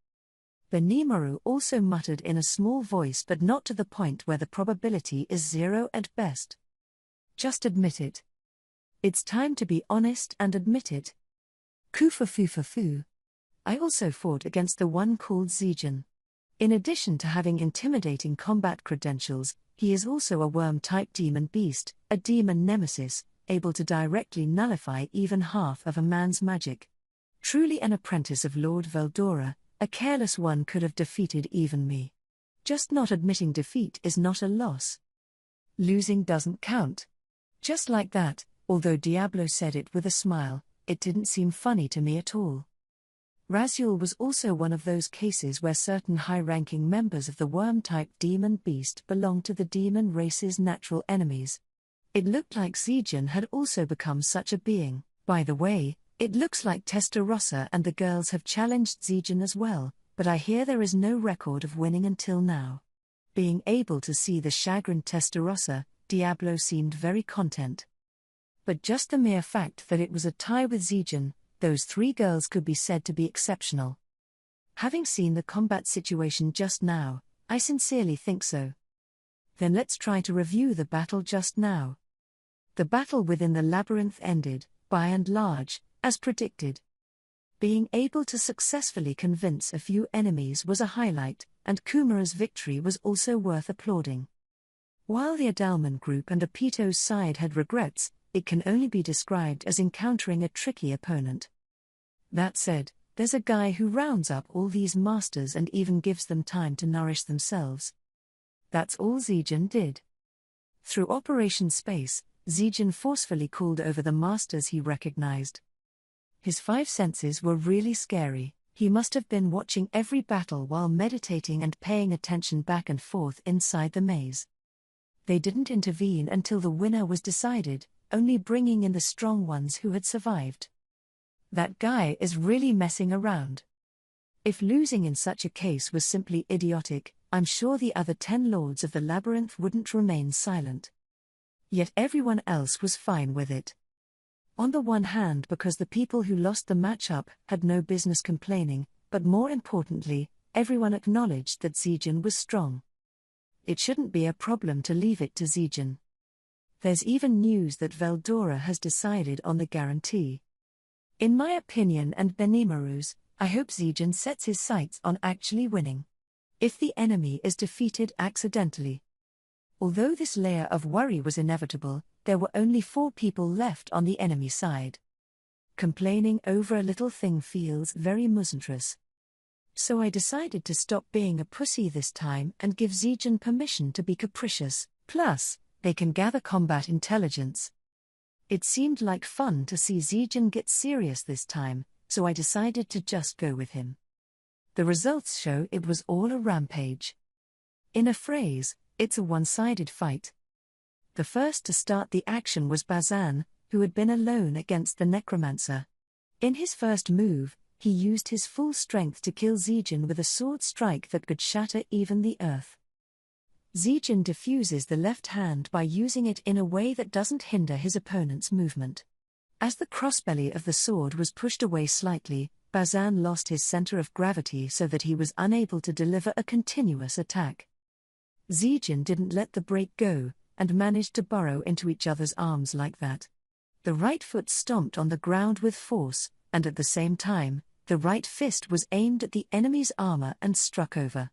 Benimaru also muttered in a small voice, but not to the point where the probability is 0 at best. Just admit it. It's time to be honest and admit it. Kufa-fu-fa-fu. I also fought against the one called Zijin. In addition to having intimidating combat credentials, he is also a worm-type demon beast, a demon nemesis, able to directly nullify even half of a man's magic. Truly an apprentice of Lord Veldora, a careless one could have defeated even me. Just not admitting defeat is not a loss. Losing doesn't count. Just like that, although Diablo said it with a smile, it didn't seem funny to me at all. Raziel was also one of those cases where certain high-ranking members of the worm-type demon beast belonged to the demon race's natural enemies. It looked like Zijin had also become such a being. By the way, it looks like Testarossa and the girls have challenged Zijin as well, but I hear there is no record of winning until now. Being able to see the chagrined Testarossa, Diablo seemed very content. But just the mere fact that it was a tie with Zijin, those three girls could be said to be exceptional. Having seen the combat situation just now, I sincerely think so. Then let's try to review the battle just now. The battle within the labyrinth ended, by and large, as predicted. Being able to successfully convince a few enemies was a highlight, and Kumara's victory was also worth applauding. While the Adalman group and Apito's side had regrets, it can only be described as encountering a tricky opponent. That said, there's a guy who rounds up all these masters and even gives them time to nourish themselves. That's all Zijin did. Through Operation Space, Zijin forcefully called over the masters he recognized. His five senses were really scary. He must have been watching every battle while meditating and paying attention back and forth inside the maze. They didn't intervene until the winner was decided, only bringing in the strong ones who had survived. That guy is really messing around. If losing in such a case was simply idiotic, I'm sure the other 10 lords of the labyrinth wouldn't remain silent. Yet everyone else was fine with it. On the one hand, because the people who lost the matchup had no business complaining, but more importantly, everyone acknowledged that Zijin was strong. It shouldn't be a problem to leave it to Zijin. There's even news that Veldora has decided on the guarantee. In my opinion and Benimaru's, I hope Zijin sets his sights on actually winning. If the enemy is defeated accidentally. Although this layer of worry was inevitable, there were only 4 people left on the enemy side. Complaining over a little thing feels very musintrous. So I decided to stop being a pussy this time and give Zijin permission to be capricious, plus, they can gather combat intelligence. It seemed like fun to see Zijin get serious this time, so I decided to just go with him. The results show it was all a rampage. In a phrase, it's a one-sided fight. The first to start the action was Bazan, who had been alone against the necromancer. In his first move, he used his full strength to kill Zijin with a sword strike that could shatter even the earth. Zijin diffuses the left hand by using it in a way that doesn't hinder his opponent's movement. As the crossbelly of the sword was pushed away slightly, Bazan lost his center of gravity so that he was unable to deliver a continuous attack. Zijin didn't let the break go, and managed to burrow into each other's arms like that. The right foot stomped on the ground with force, and at the same time, the right fist was aimed at the enemy's armor and struck over.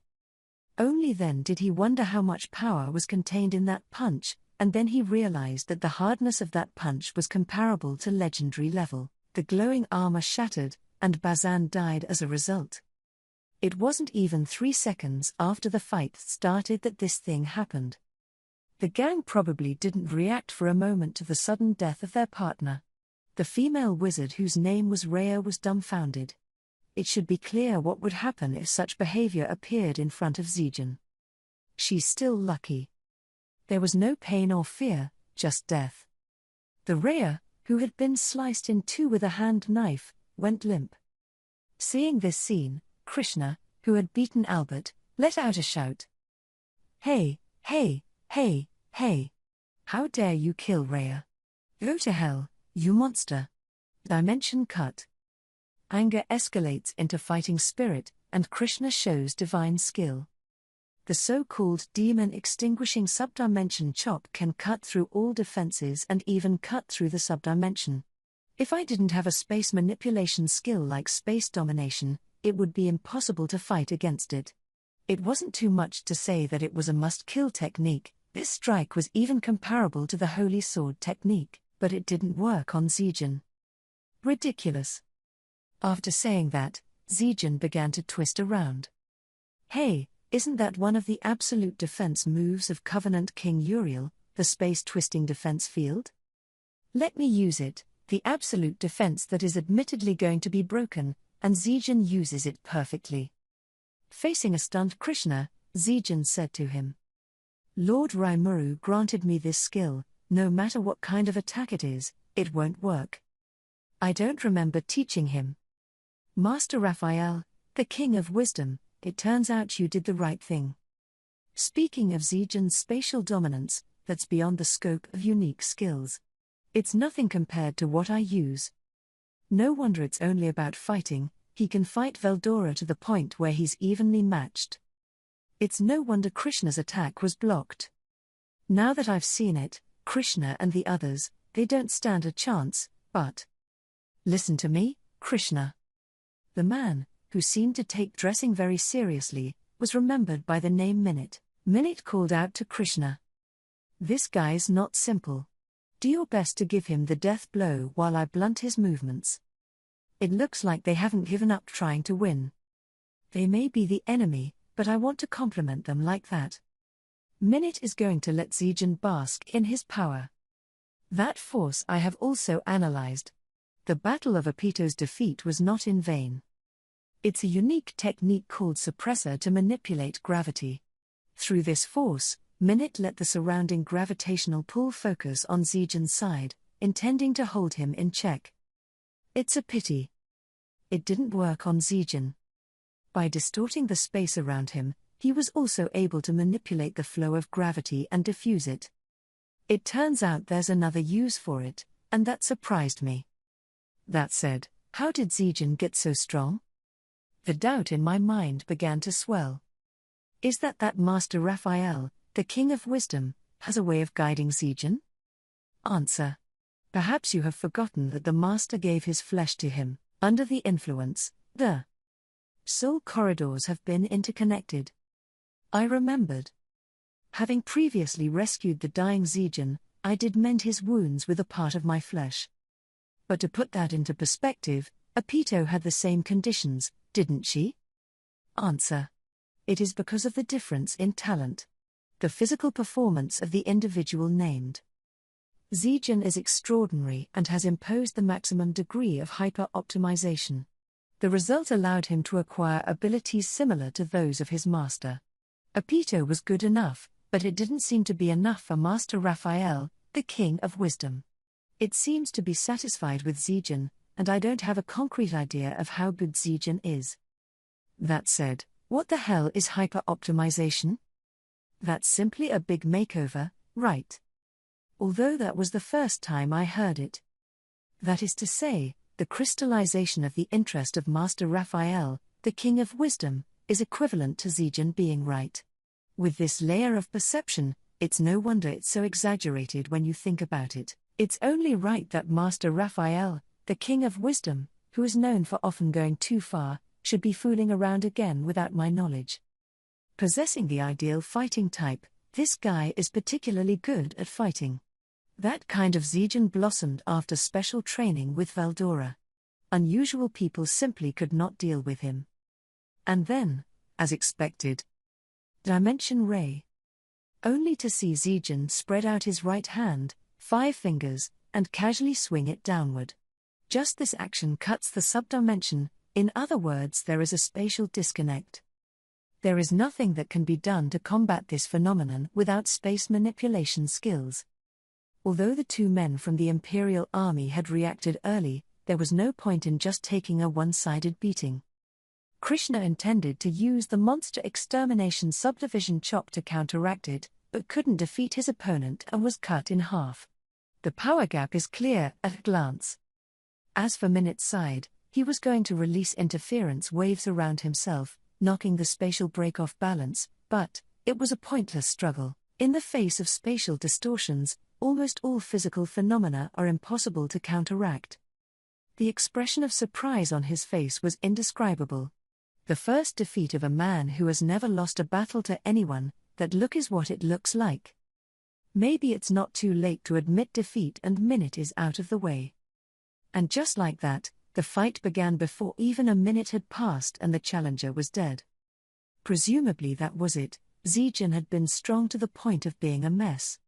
Only then did he wonder how much power was contained in that punch, and then he realized that the hardness of that punch was comparable to legendary level. The glowing armor shattered, and Bazan died as a result. It wasn't even 3 seconds after the fight started that this thing happened. The gang probably didn't react for a moment to the sudden death of their partner. The female wizard whose name was Rhea was dumbfounded. It should be clear what would happen if such behavior appeared in front of Zijin. She's still lucky. There was no pain or fear, just death. The Rhea, who had been sliced in 2 with a hand knife, went limp. Seeing this scene, Krishna, who had beaten Albert, let out a shout. Hey, hey, hey, hey. How dare you kill Rhea? Go to hell, you monster. Dimension cut. Anger escalates into fighting spirit, and Krishna shows divine skill. The so-called demon-extinguishing subdimension chop can cut through all defenses and even cut through the subdimension. If I didn't have a space manipulation skill like space domination, it would be impossible to fight against it. It wasn't too much to say that it was a must-kill technique. This strike was even comparable to the Holy Sword technique, but it didn't work on Zijin. Ridiculous. After saying that, Zijin began to twist around. Hey, isn't that one of the absolute defense moves of Covenant King Uriel, the space-twisting defense field? Let me use it, the absolute defense that is admittedly going to be broken, and Zijin uses it perfectly. Facing a stunned Krishna, Zijin said to him, Lord Raimuru granted me this skill, no matter what kind of attack it is, it won't work. I don't remember teaching him. Master Raphael, the king of wisdom, it turns out you did the right thing. Speaking of Zijin's spatial dominance, that's beyond the scope of unique skills. It's nothing compared to what I use. No wonder it's only about fighting, he can fight Veldora to the point where he's evenly matched. It's no wonder Krishna's attack was blocked. Now that I've seen it, Krishna and the others, they don't stand a chance, but... Listen to me, Krishna. The man, who seemed to take dressing very seriously, was remembered by the name Minute. Minute called out to Krishna. This guy's not simple. Do your best to give him the death blow while I blunt his movements. It looks like they haven't given up trying to win. They may be the enemy, but I want to compliment them like that. Minute is going to let Zijin bask in his power. That force I have also analyzed. The Battle of Apito's defeat was not in vain. It's a unique technique called suppressor to manipulate gravity. Through this force, Minute let the surrounding gravitational pull focus on Zijin's side, intending to hold him in check. It's a pity. It didn't work on Zijin. By distorting the space around him, he was also able to manipulate the flow of gravity and diffuse it. It turns out there's another use for it, and that surprised me. That said, how did Zijin get so strong? The doubt in my mind began to swell. Is that Master Raphael, the King of Wisdom, has a way of guiding Zijin? Answer. Perhaps you have forgotten that the Master gave his flesh to him. Under the influence, the soul corridors have been interconnected. I remembered. Having previously rescued the dying Zijin, I did mend his wounds with a part of my flesh. But to put that into perspective, Apito had the same conditions, didn't she? Answer. It is because of the difference in talent. The physical performance of the individual named. Zijin is extraordinary and has imposed the maximum degree of hyper-optimization. The result allowed him to acquire abilities similar to those of his master. Apito was good enough, but it didn't seem to be enough for Master Raphael, the King of Wisdom. It seems to be satisfied with Zijin, and I don't have a concrete idea of how good Zijin is. That said, what the hell is hyper-optimization? That's simply a big makeover, right? Although that was the first time I heard it. That is to say, the crystallization of the interest of Master Raphael, the King of Wisdom, is equivalent to Zijin being right. With this layer of perception, it's no wonder it's so exaggerated when you think about it. It's only right that Master Raphael, the King of Wisdom, who is known for often going too far, should be fooling around again without my knowledge. Possessing the ideal fighting type, this guy is particularly good at fighting. That kind of Zijin blossomed after special training with Veldora. Unusual people simply could not deal with him. And then, as expected, Dimension Ray. Only to see Zijin spread out his right hand, 5 fingers, and casually swing it downward. Just this action cuts the subdimension, in other words there is a spatial disconnect. There is nothing that can be done to combat this phenomenon without space manipulation skills. Although the 2 men from the Imperial Army had reacted early, there was no point in just taking a one-sided beating. Krishna intended to use the monster extermination subdivision chop to counteract it, but couldn't defeat his opponent and was cut in half. The power gap is clear at a glance. As for Minute's side, he was going to release interference waves around himself, knocking the spatial break off balance, but it was a pointless struggle. In the face of spatial distortions, almost all physical phenomena are impossible to counteract. The expression of surprise on his face was indescribable. The first defeat of a man who has never lost a battle to anyone, that look is what it looks like. Maybe it's not too late to admit defeat and Minute is out of the way. And just like that, the fight began before even a minute had passed and the challenger was dead. Presumably that was it, Zijin had been strong to the point of being a mess.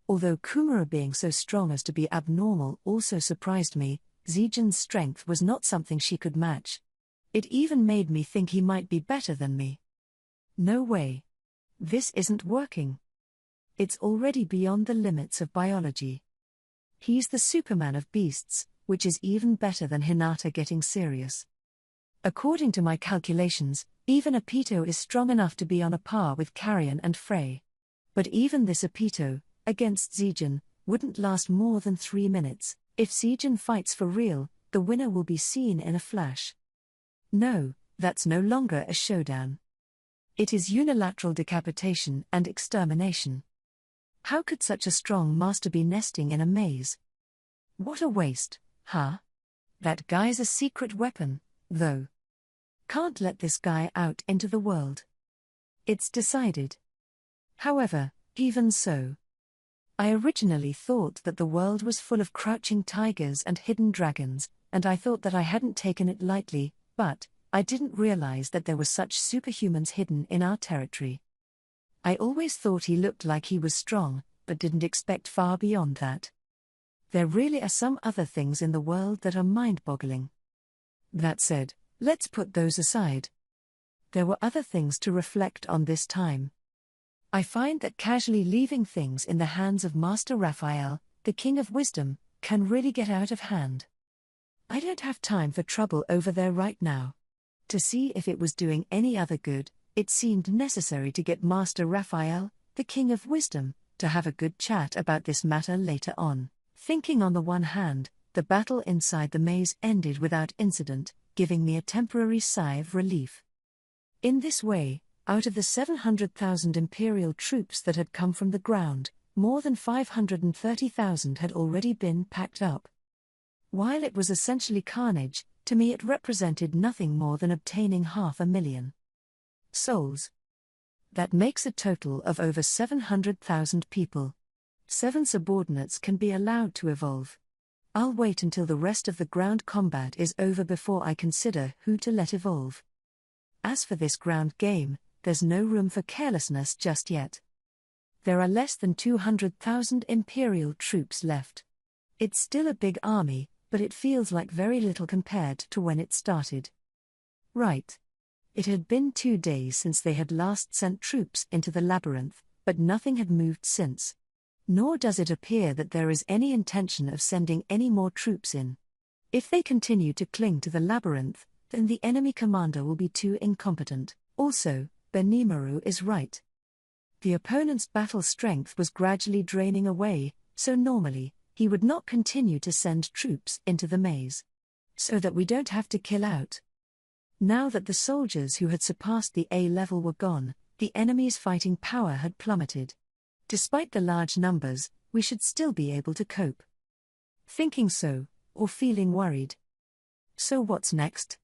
Although Kumara being so strong as to be abnormal also surprised me, Zijin's strength was not something she could match. It even made me think he might be better than me. No way. This isn't working. It's already beyond the limits of biology. He's the Superman of beasts, which is even better than Hinata getting serious. According to my calculations, even Apito is strong enough to be on a par with Carrion and Frey. But even this Apito, against Zijin, wouldn't last more than 3 minutes. If Zijin fights for real, the winner will be seen in a flash. No, that's no longer a showdown. It is unilateral decapitation and extermination. How could such a strong master be nesting in a maze? What a waste, huh? That guy's a secret weapon, though. Can't let this guy out into the world. It's decided. However, even so, I originally thought that the world was full of crouching tigers and hidden dragons, and I thought that I hadn't taken it lightly, but I didn't realize that there were such superhumans hidden in our territory. I always thought he looked like he was strong, but didn't expect far beyond that. There really are some other things in the world that are mind-boggling. That said, let's put those aside. There were other things to reflect on this time. I find that casually leaving things in the hands of Master Raphael, the King of Wisdom, can really get out of hand. I don't have time for trouble over there right now. To see if it was doing any other good, it seemed necessary to get Master Raphael, the King of Wisdom, to have a good chat about this matter later on. Thinking on the one hand, the battle inside the maze ended without incident, giving me a temporary sigh of relief. In this way, out of the 700,000 Imperial troops that had come from the ground, more than 530,000 had already been packed up. While it was essentially carnage, to me it represented nothing more than obtaining 500,000 souls. That makes a total of over 700,000 people. 7 subordinates can be allowed to evolve. I'll wait until the rest of the ground combat is over before I consider who to let evolve. As for this ground game, there's no room for carelessness just yet. There are less than 200,000 Imperial troops left. It's still a big army, but it feels like very little compared to when it started. Right. It had been 2 days since they had last sent troops into the labyrinth, but nothing had moved since. Nor does it appear that there is any intention of sending any more troops in. If they continue to cling to the labyrinth, then the enemy commander will be too incompetent. Also, Benimaru is right. The opponent's battle strength was gradually draining away, so normally, he would not continue to send troops into the maze. So that we don't have to kill out. Now that the soldiers who had surpassed the A level were gone, the enemy's fighting power had plummeted. Despite the large numbers, we should still be able to cope. Thinking so, or feeling worried. So what's next?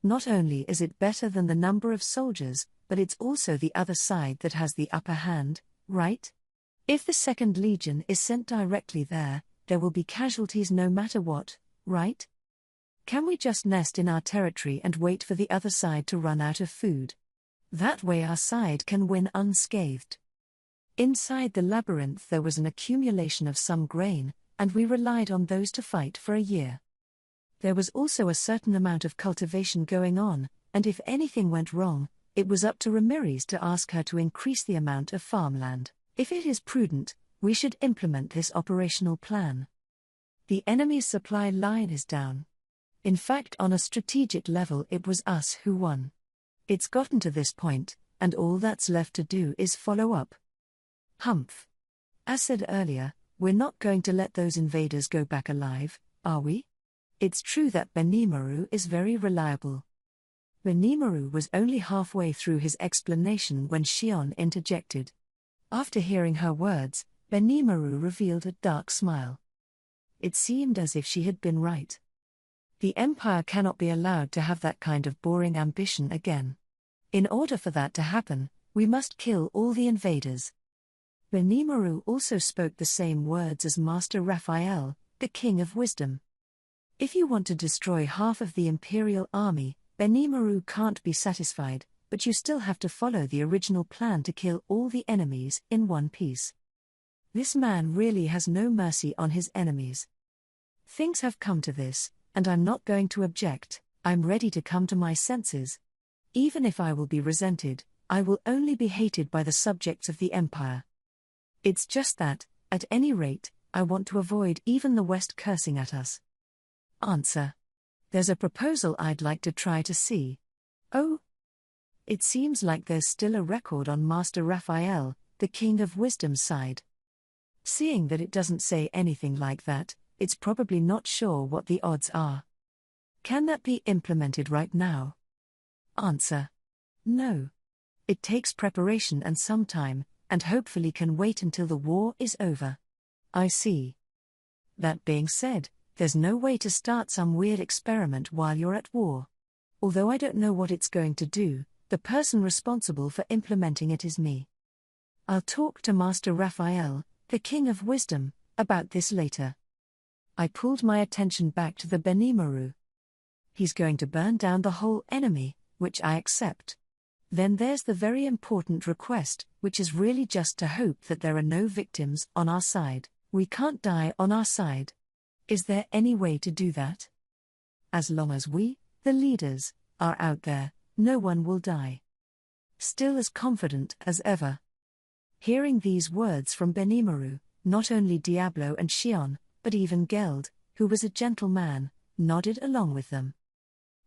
Not only is it better than the number of soldiers, but it's also the other side that has the upper hand, right? If the Second Legion is sent directly there, there will be casualties no matter what, right? Can we just nest in our territory and wait for the other side to run out of food? That way our side can win unscathed. Inside the labyrinth there was an accumulation of some grain, and we relied on those to fight for a year. There was also a certain amount of cultivation going on, and if anything went wrong, it was up to Ramirez to ask her to increase the amount of farmland. If it is prudent, we should implement this operational plan. The enemy's supply line is down. In fact, on a strategic level it was us who won. It's gotten to this point, and all that's left to do is follow up. Humph. As said earlier, we're not going to let those invaders go back alive, are we? It's true that Benimaru is very reliable. Benimaru was only halfway through his explanation when Shion interjected. After hearing her words, Benimaru revealed a dark smile. It seemed as if she had been right. The Empire cannot be allowed to have that kind of boring ambition again. In order for that to happen, we must kill all the invaders. Benimaru also spoke the same words as Master Raphael, the King of Wisdom. If you want to destroy half of the Imperial army, Benimaru can't be satisfied, but you still have to follow the original plan to kill all the enemies in one piece. This man really has no mercy on his enemies. Things have come to this, and I'm not going to object. I'm ready to come to my senses. Even if I will be resented, I will only be hated by the subjects of the Empire. It's just that, at any rate, I want to avoid even the West cursing at us. Answer. There's a proposal I'd like to try to see. Oh? It seems like there's still a record on Master Raphael, the King of Wisdom's side. Seeing that it doesn't say anything like that, it's probably not sure what the odds are. Can that be implemented right now? Answer: no. It takes preparation and some time, and hopefully can wait until the war is over. I see. That being said, there's no way to start some weird experiment while you're at war. Although I don't know what it's going to do, the person responsible for implementing it is me. I'll talk to Master Raphael, the King of Wisdom, about this later. I pulled my attention back to the Benimaru. He's going to burn down the whole enemy, which I accept. Then there's the very important request, which is really just to hope that there are no victims on our side. We can't die on our side. Is there any way to do that? As long as we, the leaders, are out there, no one will die. Still as confident as ever. Hearing these words from Benimaru, not only Diablo and Shion, but even Geld, who was a gentleman, nodded along with them.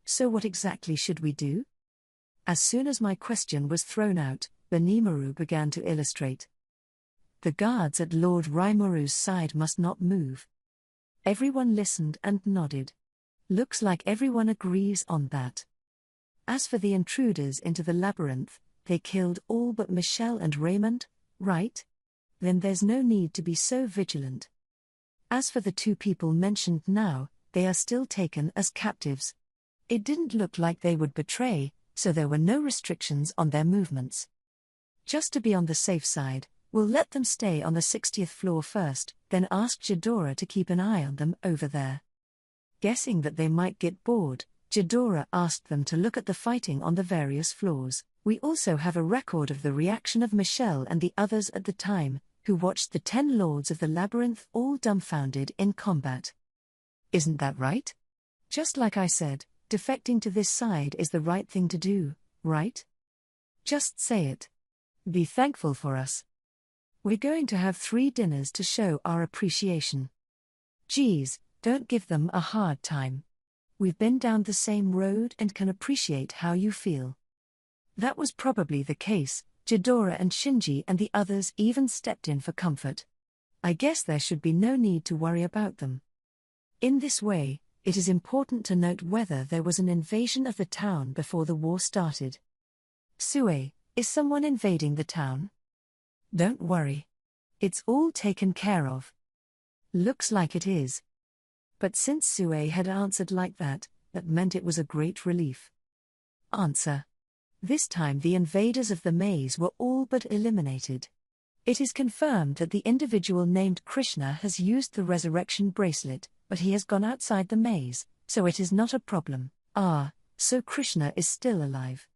So what exactly should we do? As soon as my question was thrown out, Benimaru began to illustrate. The guards at Lord Raimuru's side must not move. Everyone listened and nodded. Looks like everyone agrees on that. As for the intruders into the labyrinth, they killed all but Michelle and Raymond, right? Then there's no need to be so vigilant. As for the two people mentioned now, they are still taken as captives. It didn't look like they would betray, so there were no restrictions on their movements. Just to be on the safe side, we'll let them stay on the 60th floor first, then ask Ghidorah to keep an eye on them over there. Guessing that they might get bored, Ghidorah asked them to look at the fighting on the various floors. We also have a record of the reaction of Michelle and the others at the time, who watched the 10 lords of the labyrinth all dumbfounded in combat. Isn't that right? Just like I said, defecting to this side is the right thing to do, right? Just say it. Be thankful for us. We're going to have 3 dinners to show our appreciation. Geez, don't give them a hard time. We've been down the same road and can appreciate how you feel. That was probably the case. Ghidorah and Shinji and the others even stepped in for comfort. I guess there should be no need to worry about them. In this way, it is important to note whether there was an invasion of the town before the war started. Sue, is someone invading the town? Don't worry. It's all taken care of. Looks like it is. But since Sue had answered like that, that meant it was a great relief. Answer. This time the invaders of the maze were all but eliminated. It is confirmed that the individual named Krishna has used the resurrection bracelet, but he has gone outside the maze, so it is not a problem. So Krishna is still alive.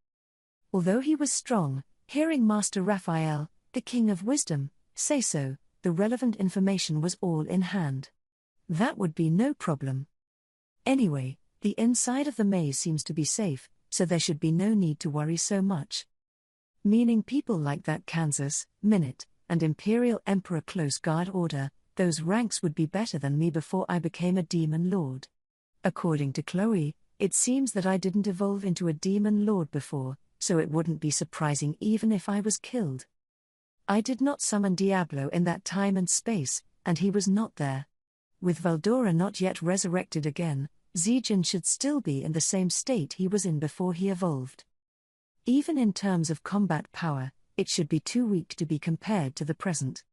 Although he was strong, hearing Master Raphael, the King of Wisdom, say so, the relevant information was all in hand. That would be no problem. Anyway, the inside of the maze seems to be safe, so there should be no need to worry so much. Meaning people like that Kansas, Minute, and Imperial Emperor Close Guard Order, those ranks would be better than me before I became a Demon Lord. According to Chloe, it seems that I didn't evolve into a Demon Lord before, so it wouldn't be surprising even if I was killed. I did not summon Diablo in that time and space, and he was not there. With Valdora not yet resurrected again, Zijin should still be in the same state he was in before he evolved. Even in terms of combat power, it should be too weak to be compared to the present.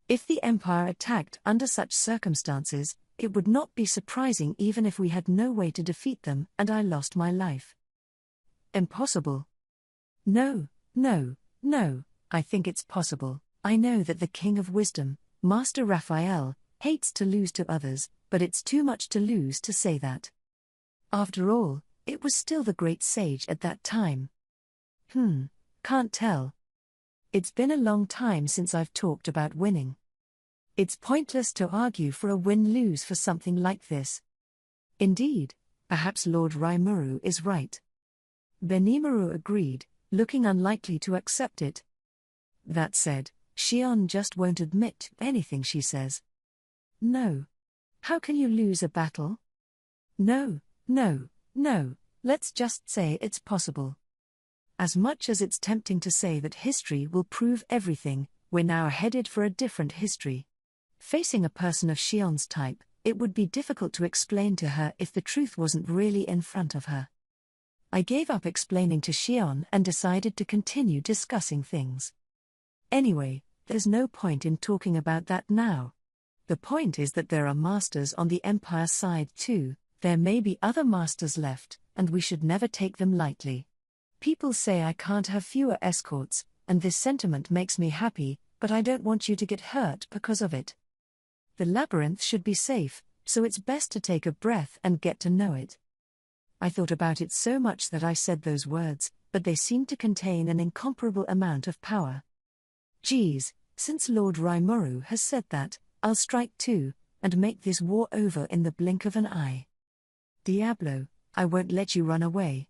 If the Empire attacked under such circumstances, it would not be surprising even if we had no way to defeat them and I lost my life. Impossible. No, I think it's possible. I know that the King of Wisdom, Master Raphael, hates to lose to others, but it's too much to lose to say that. After all, it was still the great sage at that time. Can't tell. It's been a long time since I've talked about winning. It's pointless to argue for a win-lose for something like this. Indeed, perhaps Lord Raimuru is right. Benimaru agreed, looking unlikely to accept it. That said, Shion just won't admit anything she says. No. How can you lose a battle? No, No, no, let's just say it's possible. As much as it's tempting to say that history will prove everything, we're now headed for a different history. Facing a person of Xion's type, it would be difficult to explain to her if the truth wasn't really in front of her. I gave up explaining to Xion and decided to continue discussing things. Anyway, there's no point in talking about that now. The point is that there are masters on the Empire side too, there may be other masters left, and we should never take them lightly. People say I can't have fewer escorts, and this sentiment makes me happy, but I don't want you to get hurt because of it. The labyrinth should be safe, so it's best to take a breath and get to know it. I thought about it so much that I said those words, but they seemed to contain an incomparable amount of power. Geez, since Lord Rimuru has said that, I'll strike too, and make this war over in the blink of an eye. Diablo, I won't let you run away.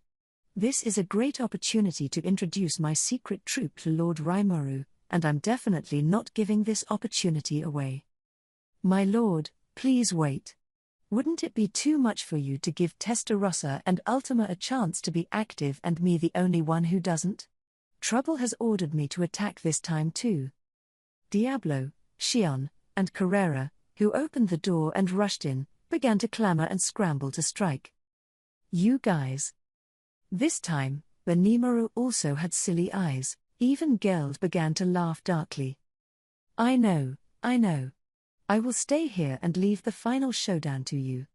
This is a great opportunity to introduce my secret troop to Lord Rimuru, and I'm definitely not giving this opportunity away. My lord, please wait. Wouldn't it be too much for you to give Testarossa and Ultima a chance to be active and me the only one who doesn't? Trouble has ordered me to attack this time too. Diablo, Xion, and Carrera, who opened the door and rushed in, began to clamor and scramble to strike. You guys. This time, Benimaru also had silly eyes, even Geld began to laugh darkly. I know. I will stay here and leave the final showdown to you.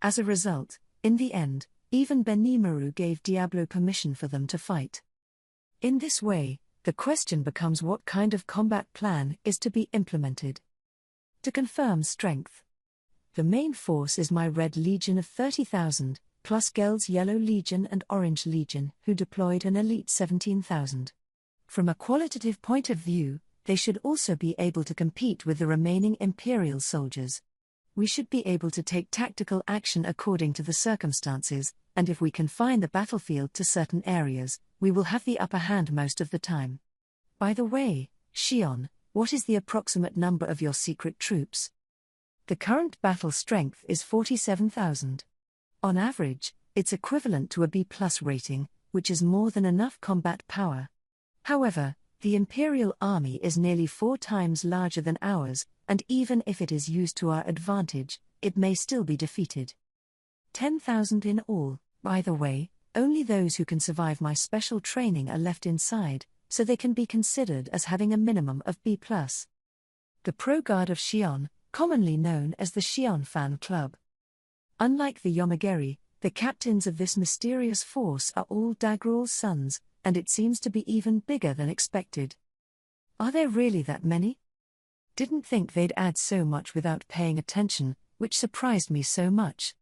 As a result, in the end, even Benimaru gave Diablo permission for them to fight. In this way, the question becomes what kind of combat plan is to be implemented. To confirm strength. The main force is my Red Legion of 30,000, plus Geld's Yellow Legion and Orange Legion, who deployed an elite 17,000. From a qualitative point of view, they should also be able to compete with the remaining Imperial soldiers. We should be able to take tactical action according to the circumstances, and if we confine the battlefield to certain areas, we will have the upper hand most of the time. By the way, Xion, what is the approximate number of your secret troops? The current battle strength is 47,000. On average, it's equivalent to a B+ rating, which is more than enough combat power. However, the Imperial army is nearly 4 times larger than ours, and even if it is used to our advantage, it may still be defeated. 10,000 in all, by the way, only those who can survive my special training are left inside, so they can be considered as having a minimum of B+. The Pro Guard of Xion, commonly known as the Xion Fan Club. Unlike the Yomageri, the captains of this mysterious force are all Dagral's sons, and it seems to be even bigger than expected. Are there really that many? Didn't think they'd add so much without paying attention, which surprised me so much.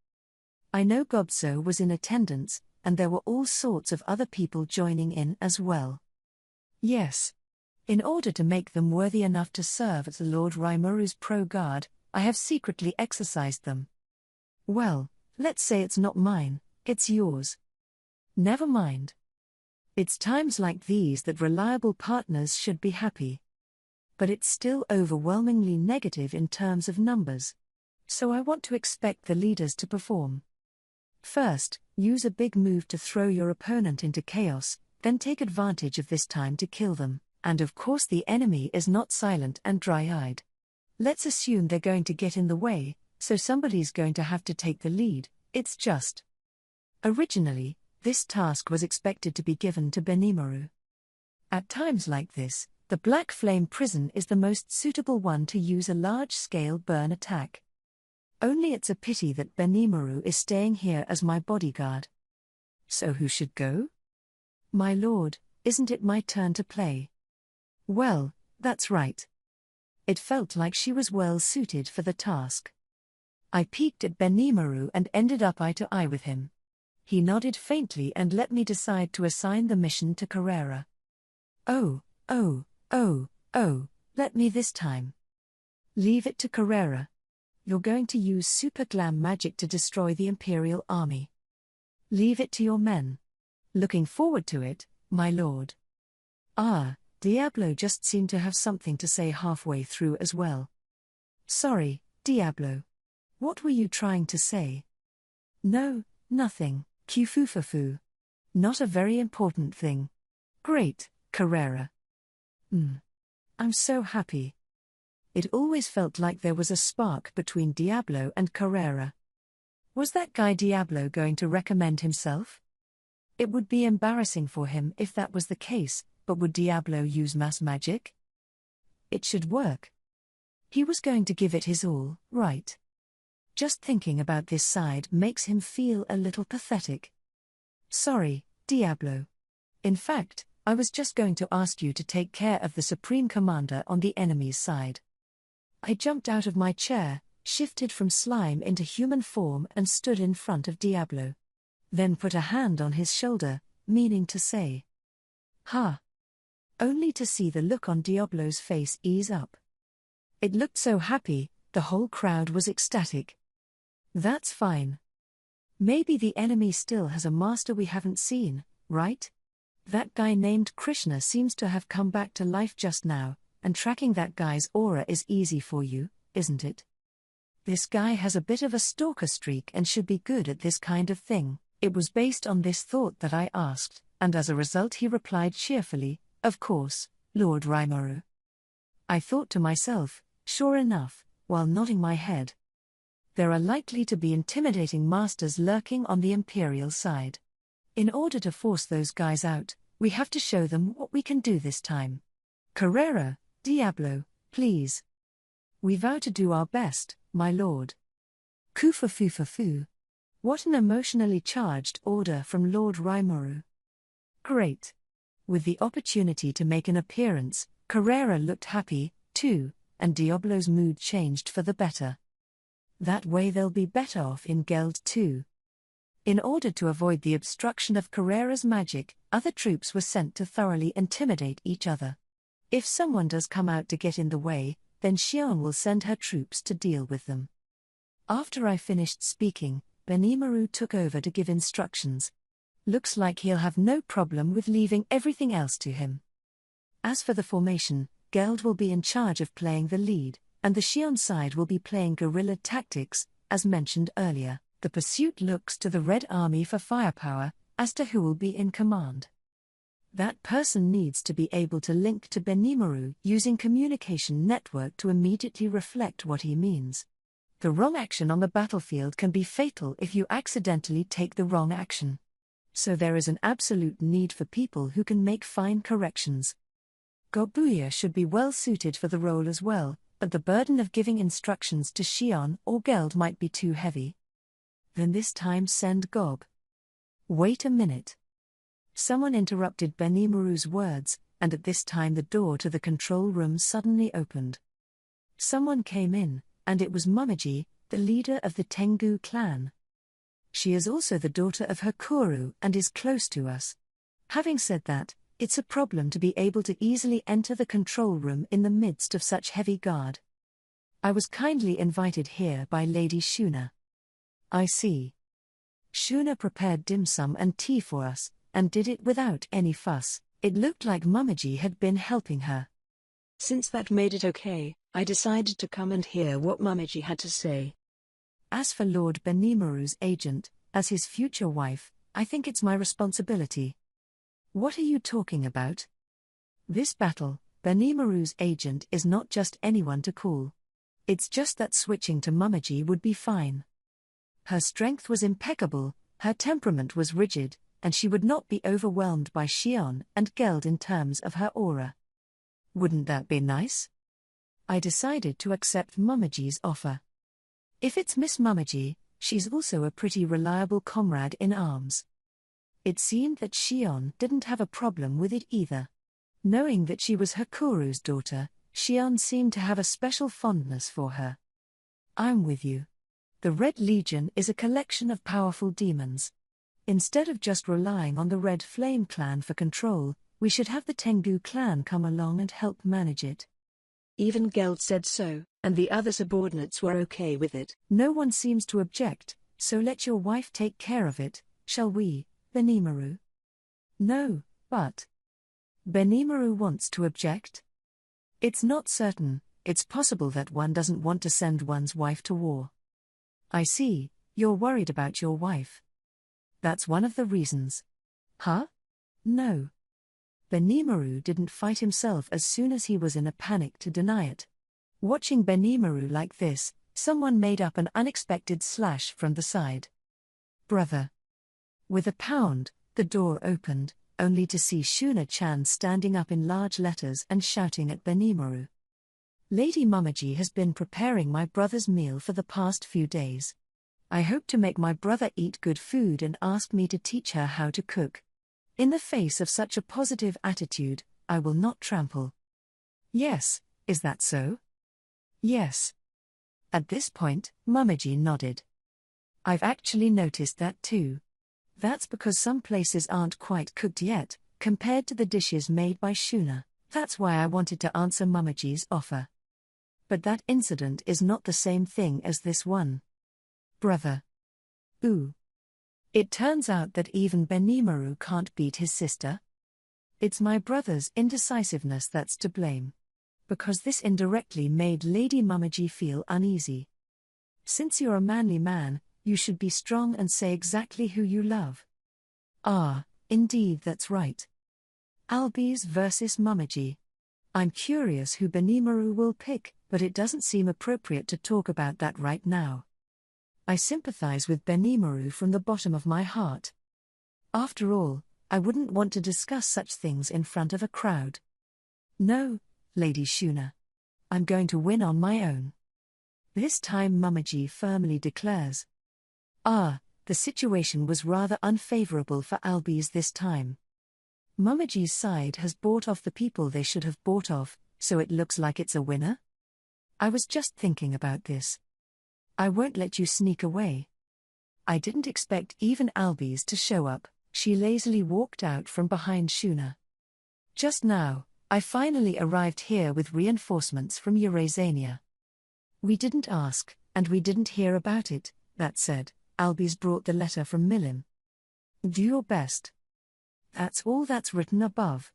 I know Gobso was in attendance, and there were all sorts of other people joining in as well. Yes. In order to make them worthy enough to serve as Lord Rimuru's Pro Guard, I have secretly exercised them. Well, let's say it's not mine, it's yours. Never mind. It's times like these that reliable partners should be happy. But it's still overwhelmingly negative in terms of numbers. So I want to expect the leaders to perform. First, use a big move to throw your opponent into chaos, then take advantage of this time to kill them, and of course the enemy is not silent and dry-eyed. Let's assume they're going to get in the way, so somebody's going to have to take the lead, it's just. Originally, this task was expected to be given to Benimaru. At times like this, the Black Flame Prison is the most suitable one to use a large-scale burn attack. Only it's a pity that Benimaru is staying here as my bodyguard. So who should go? My lord, isn't it my turn to play? Well, that's right. It felt like she was well suited for the task. I peeked at Benimaru and ended up eye to eye with him. He nodded faintly and let me decide to assign the mission to Carrera. Oh, let me this time. Leave it to Carrera. You're going to use super glam magic to destroy the Imperial army. Leave it to your men. Looking forward to it, my lord. Diablo just seemed to have something to say halfway through as well. Sorry, Diablo. What were you trying to say? No, Nothing, Kufufafu. Not a very important thing. Great, Carrera. I'm so happy. It always felt like there was a spark between Diablo and Carrera. Was that guy Diablo going to recommend himself? It would be embarrassing for him if that was the case, but would Diablo use mass magic? It should work. He was going to give it his all, right? Just thinking about this side makes him feel a little pathetic. Sorry, Diablo. In fact, I was just going to ask you to take care of the Supreme Commander on the enemy's side. I jumped out of my chair, shifted from slime into human form and stood in front of Diablo. Then put a hand on his shoulder, meaning to say, "Ha!" Only to see the look on Diablo's face ease up. It looked so happy, the whole crowd was ecstatic. That's fine. Maybe the enemy still has a master we haven't seen, right? That guy named Krishna seems to have come back to life just now, and tracking that guy's aura is easy for you, isn't it? This guy has a bit of a stalker streak and should be good at this kind of thing. It was based on this thought that I asked, and as a result he replied cheerfully, "Of course, Lord Rimuru." I thought to myself, sure enough, while nodding my head. There are likely to be intimidating masters lurking on the Imperial side. In order to force those guys out, we have to show them what we can do this time. Carrera, Diablo, please. We vow to do our best, my lord. Kufufufufu. What an emotionally charged order from Lord Rimuru. Great. With the opportunity to make an appearance, Carrera looked happy, too, and Diablo's mood changed for the better. That way they'll be better off in Geld too. In order to avoid the obstruction of Carrera's magic, other troops were sent to thoroughly intimidate each other. If someone does come out to get in the way, then Xion will send her troops to deal with them. After I finished speaking, Benimaru took over to give instructions. Looks like he'll have no problem with leaving everything else to him. As for the formation, Geld will be in charge of playing the lead, and the Xion side will be playing guerrilla tactics, as mentioned earlier. The pursuit looks to the Red Army for firepower, as to who will be in command. That person needs to be able to link to Benimaru using communication network to immediately reflect what he means. The wrong action on the battlefield can be fatal if you accidentally take the wrong action. So there is an absolute need for people who can make fine corrections. Gobuya should be well suited for the role as well, but the burden of giving instructions to Xion or Geld might be too heavy. Then this time send Gob. Wait a minute. Someone interrupted Benimaru's words, and at this time the door to the control room suddenly opened. Someone came in, and it was Mumiji, the leader of the Tengu clan. She is also the daughter of Hakuru and is close to us. Having said that, it's a problem to be able to easily enter the control room in the midst of such heavy guard. I was kindly invited here by Lady Shuna. I see. Shuna prepared dim sum and tea for us, and did it without any fuss. It looked like Mumiji had been helping her. Since that made it okay, I decided to come and hear what Mumiji had to say. As for Lord Benimaru's agent, as his future wife, I think it's my responsibility. What are you talking about? This battle, Benimaru's agent is not just anyone to call. It's just that switching to Mumiji would be fine. Her strength was impeccable, her temperament was rigid, and she would not be overwhelmed by Xion and Geld in terms of her aura. Wouldn't that be nice? I decided to accept Mumiji's offer. If it's Miss Mumiji, she's also a pretty reliable comrade in arms. It seemed that Xion didn't have a problem with it either. Knowing that she was Hakuru's daughter, Xion seemed to have a special fondness for her. I'm with you. The Red Legion is a collection of powerful demons. Instead of just relying on the Red Flame clan for control, we should have the Tengu clan come along and help manage it. Even Geld said so, and the other subordinates were okay with it. No one seems to object, so let your wife take care of it, shall we, Benimaru? No, but Benimaru wants to object? It's not certain, it's possible that one doesn't want to send one's wife to war. I see, you're worried about your wife. That's one of the reasons. Huh? No. Benimaru didn't fight himself as soon as he was in a panic to deny it. Watching Benimaru like this, someone made up an unexpected slash from the side. Brother. With a pound, the door opened, only to see Shuna-chan standing up in large letters and shouting at Benimaru. Lady Mamaji has been preparing my brother's meal for the past few days. I hope to make my brother eat good food and asked me to teach her how to cook. In the face of such a positive attitude, I will not trample. Yes, is that so? Yes. At this point, Mamaji nodded. I've actually noticed that too. That's because some places aren't quite cooked yet, compared to the dishes made by Shuna. That's why I wanted to answer Mamaji's offer. But that incident is not the same thing as this one. Brother. Ooh. It turns out that even Benimaru can't beat his sister. It's my brother's indecisiveness that's to blame. Because this indirectly made Lady Mamaji feel uneasy. Since you're a manly man, you should be strong and say exactly who you love. Ah, indeed that's right. Albies versus Mamaji. I'm curious who Benimaru will pick, but it doesn't seem appropriate to talk about that right now. I sympathize with Benimaru from the bottom of my heart. After all, I wouldn't want to discuss such things in front of a crowd. No, Lady Shuna. I'm going to win on my own. This time Mamaji firmly declares. The situation was rather unfavorable for Albies this time. Mamaji's side has bought off the people they should have bought off, so it looks like it's a winner? I was just thinking about this. I won't let you sneak away. I didn't expect even Albies to show up. She lazily walked out from behind Shuna. Just now, I finally arrived here with reinforcements from Eurasania. We didn't ask, and we didn't hear about it. That said, Albies brought the letter from Milim. Do your best. That's all that's written above.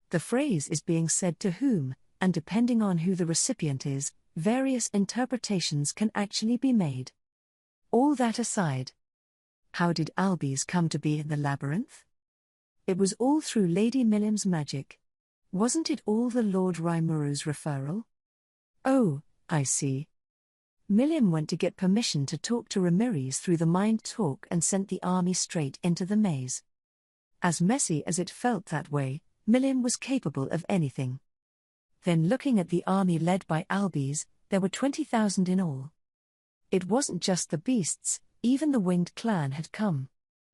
The phrase is being said to whom, and depending on who the recipient is, various interpretations can actually be made. All that aside, how did Albies come to be in the labyrinth? It was all through Lady Milim's magic. Wasn't it all the Lord Raimuru's referral? Oh, I see. Milim went to get permission to talk to Ramirez through the mind talk and sent the army straight into the maze. As messy as it felt that way, Milim was capable of anything. Then looking at the army led by Albies, there were 20,000 in all. It wasn't just the beasts, even the winged clan had come.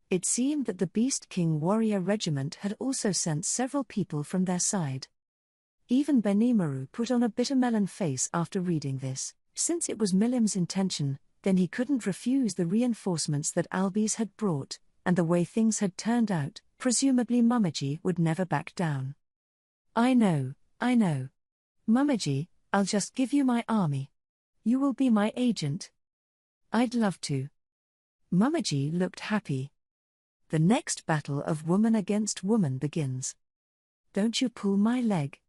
It seemed that the Beast King warrior regiment had also sent several people from their side. Even Benimaru put on a bitter melon face after reading this. Since it was Milim's intention, then he couldn't refuse the reinforcements that Albies had brought, and the way things had turned out, presumably Mamaji would never back down. I know. Mamaji, I'll just give you my army. You will be my agent. I'd love to. Mamaji looked happy. The next battle of woman against woman begins. Don't you pull my leg.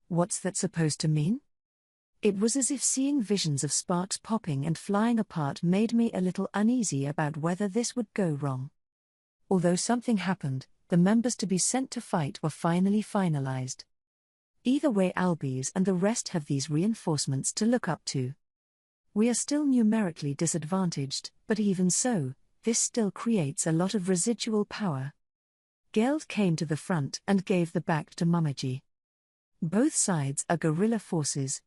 What's that supposed to mean? It was as if seeing visions of sparks popping and flying apart made me a little uneasy about whether this would go wrong. Although something happened, the members to be sent to fight were finally finalized. Either way, Albies and the rest have these reinforcements to look up to. We are still numerically disadvantaged, but even so, this still creates a lot of residual power. Geld came to the front and gave the back to Mamaji. Both sides are guerrilla forces.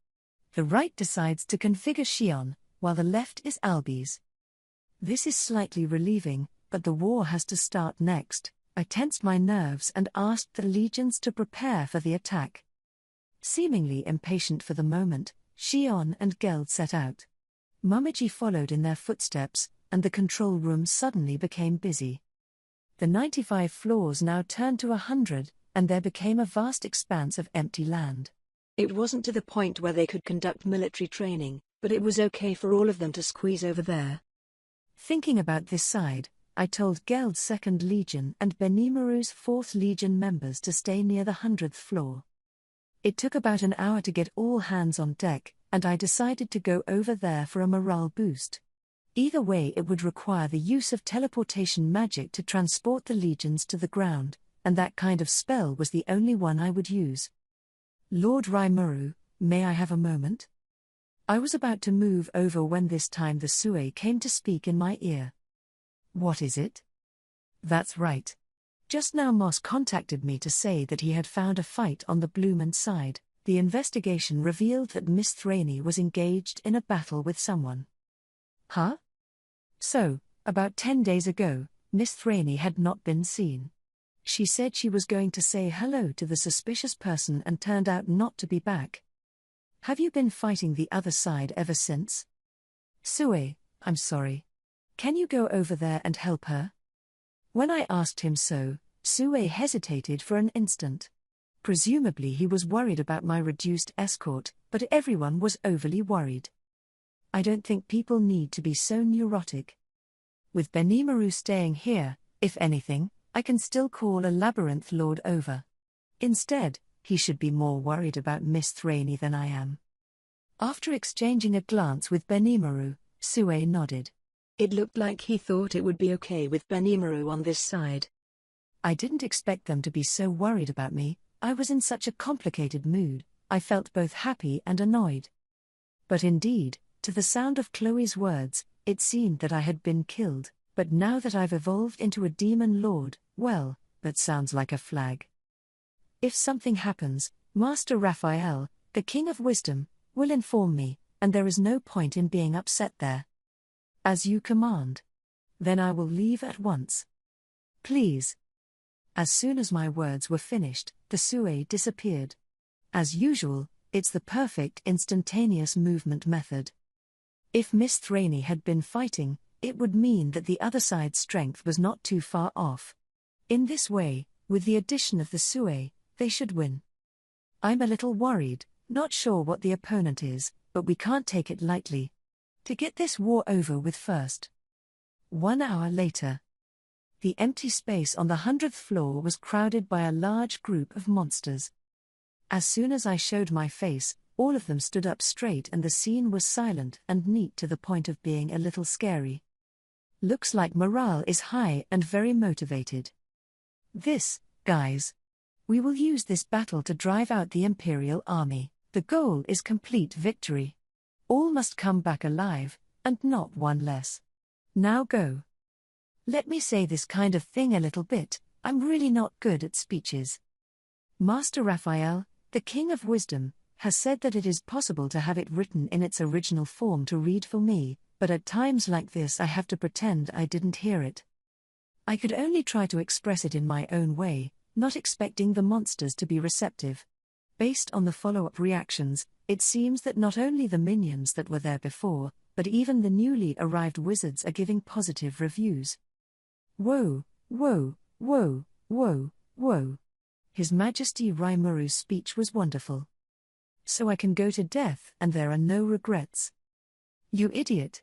The right decides to configure Shion, while the left is Albies. This is slightly relieving, but the war has to start next. I tensed my nerves and asked the legions to prepare for the attack. Seemingly impatient for the moment, Shion and Geld set out. Mamaji followed in their footsteps, and the control room suddenly became busy. The 95 floors now turned to 100, and there became a vast expanse of empty land. It wasn't to the point where they could conduct military training, but it was okay for all of them to squeeze over there. Thinking about this side, I told Geld's 2nd Legion and Benimaru's 4th Legion members to stay near the 100th floor. It took about an hour to get all hands on deck, and I decided to go over there for a morale boost. Either way, it would require the use of teleportation magic to transport the legions to the ground, and that kind of spell was the only one I would use. Lord Rimuru, may I have a moment? I was about to move over when this time the Sue came to speak in my ear. What is it? That's right. Just now Moss contacted me to say that he had found a fight on the Blumen side. The investigation revealed that Miss Thraney was engaged in a battle with someone. Huh? So, about 10 days ago, Miss Thraney had not been seen. She said she was going to say hello to the suspicious person and turned out not to be back. Have you been fighting the other side ever since? Sue, I'm sorry. Can you go over there and help her? When I asked him so, Sue hesitated for an instant. Presumably he was worried about my reduced escort, but everyone was overly worried. I don't think people need to be so neurotic. With Benimaru staying here, if anything, I can still call a Labyrinth Lord over. Instead, he should be more worried about Miss Thraney than I am. After exchanging a glance with Benimaru, Sue nodded. It looked like he thought it would be okay with Benimaru on this side. I didn't expect them to be so worried about me. I was in such a complicated mood. I felt both happy and annoyed. But indeed, to the sound of Chloe's words, it seemed that I had been killed, but now that I've evolved into a demon lord, well, that sounds like a flag. If something happens, Master Raphael, the King of Wisdom, will inform me, and there is no point in being upset there. As you command. Then I will leave at once. Please. As soon as my words were finished, the Sue disappeared. As usual, it's the perfect instantaneous movement method. If Miss Thraney had been fighting, it would mean that the other side's strength was not too far off. In this way, with the addition of the Sue, they should win. I'm a little worried, not sure what the opponent is, but we can't take it lightly. To get this war over with first. 1 hour later. The empty space on the 100th floor was crowded by a large group of monsters. As soon as I showed my face, all of them stood up straight and the scene was silent and neat to the point of being a little scary. Looks like morale is high and very motivated. This, guys. We will use this battle to drive out the Imperial Army. The goal is complete victory. All must come back alive, and not one less. Now go. Let me say this kind of thing a little bit. I'm really not good at speeches. Master Raphael, the King of Wisdom, has said that it is possible to have it written in its original form to read for me, but at times like this I have to pretend I didn't hear it. I could only try to express it in my own way, not expecting the monsters to be receptive. Based on the follow-up reactions, it seems that not only the minions that were there before, but even the newly arrived wizards are giving positive reviews. Whoa, whoa, whoa, whoa, whoa. His Majesty Rimuru's speech was wonderful. So I can go to death and there are no regrets. You idiot.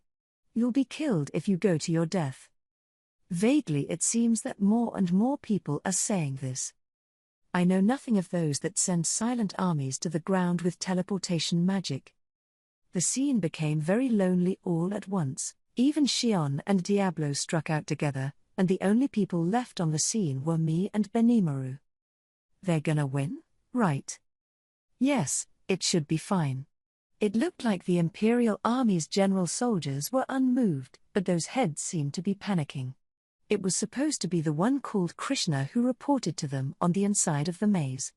You'll be killed if you go to your death. Vaguely it seems that more and more people are saying this. I know nothing of those that send silent armies to the ground with teleportation magic. The scene became very lonely all at once. Even Shion and Diablo struck out together, and the only people left on the scene were me and Benimaru. They're gonna win, right? Yes, it should be fine. It looked like the Imperial Army's general soldiers were unmoved, but those heads seemed to be panicking. It was supposed to be the one called Krishna who reported to them on the inside of the maze.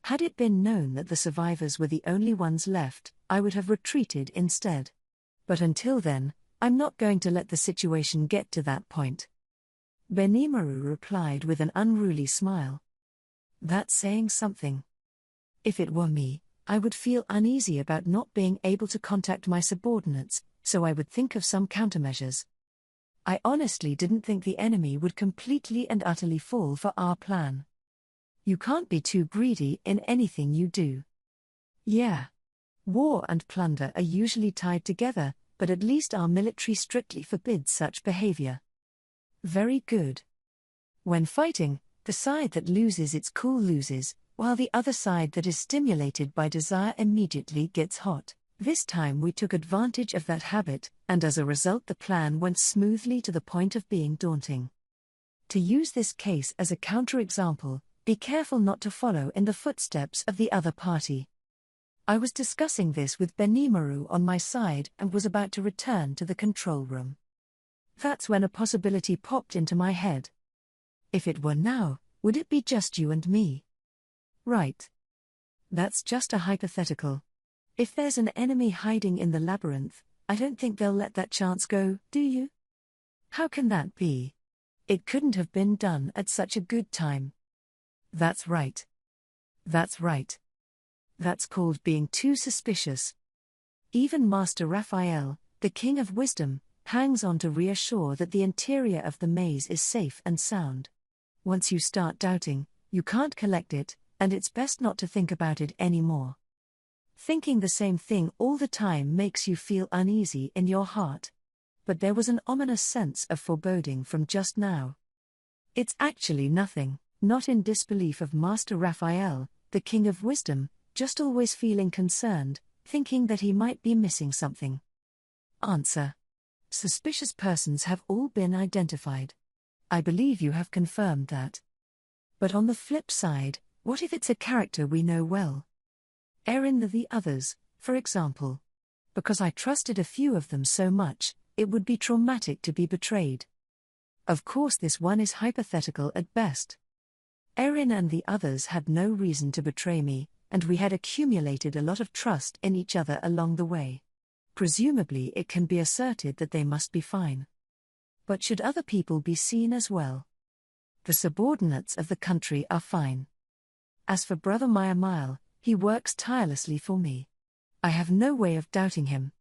Had it been known that the survivors were the only ones left, I would have retreated instead. But until then, I'm not going to let the situation get to that point. Benimaru replied with an unruly smile. That's saying something. If it were me, I would feel uneasy about not being able to contact my subordinates, so I would think of some countermeasures. I honestly didn't think the enemy would completely and utterly fall for our plan. You can't be too greedy in anything you do. Yeah. War and plunder are usually tied together, but at least our military strictly forbids such behavior. Very good. When fighting, the side that loses its cool loses, while the other side that is stimulated by desire immediately gets hot. This time we took advantage of that habit, and as a result the plan went smoothly to the point of being daunting. To use this case as a counterexample, be careful not to follow in the footsteps of the other party. I was discussing this with Benimaru on my side and was about to return to the control room. That's when a possibility popped into my head. If it were now, would it be just you and me? Right. That's just a hypothetical. If there's an enemy hiding in the labyrinth, I don't think they'll let that chance go, do you? How can that be? It couldn't have been done at such a good time. That's right. That's right. That's called being too suspicious. Even Master Raphael, the King of Wisdom, hangs on to reassure that the interior of the maze is safe and sound. Once you start doubting, you can't collect it, and it's best not to think about it anymore. Thinking the same thing all the time makes you feel uneasy in your heart. But there was an ominous sense of foreboding from just now. It's actually nothing, not in disbelief of Master Raphael, the King of Wisdom, just always feeling concerned, thinking that he might be missing something. Answer. Suspicious persons have all been identified. I believe you have confirmed that. But on the flip side, what if it's a character we know well? Erin the others, for example. Because I trusted a few of them so much, it would be traumatic to be betrayed. Of course this one is hypothetical at best. Erin and the others had no reason to betray me, and we had accumulated a lot of trust in each other along the way. Presumably it can be asserted that they must be fine. But should other people be seen as well? The subordinates of the country are fine. As for Brother Mayamile, he works tirelessly for me. I have no way of doubting him.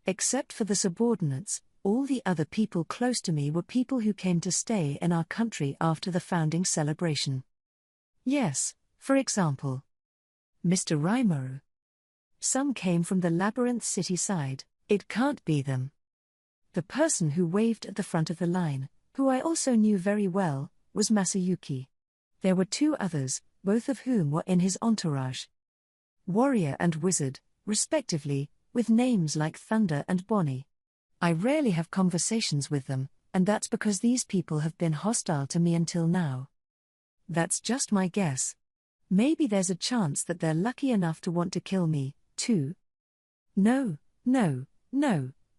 Except for the subordinates, all the other people close to me were people who came to stay in our country after the founding celebration. Yes, for example, Mr. Rimuru. Some came from the Labyrinth City side, it can't be them. The person who waved at the front of the line, who I also knew very well, was Masayuki. There were two others, both of whom were in his entourage. Warrior and wizard, respectively, with names like Thunder and Bonnie. I rarely have conversations with them, and that's because these people have been hostile to me until now. That's just my guess. Maybe there's a chance that they're lucky enough to want to kill me, too. No,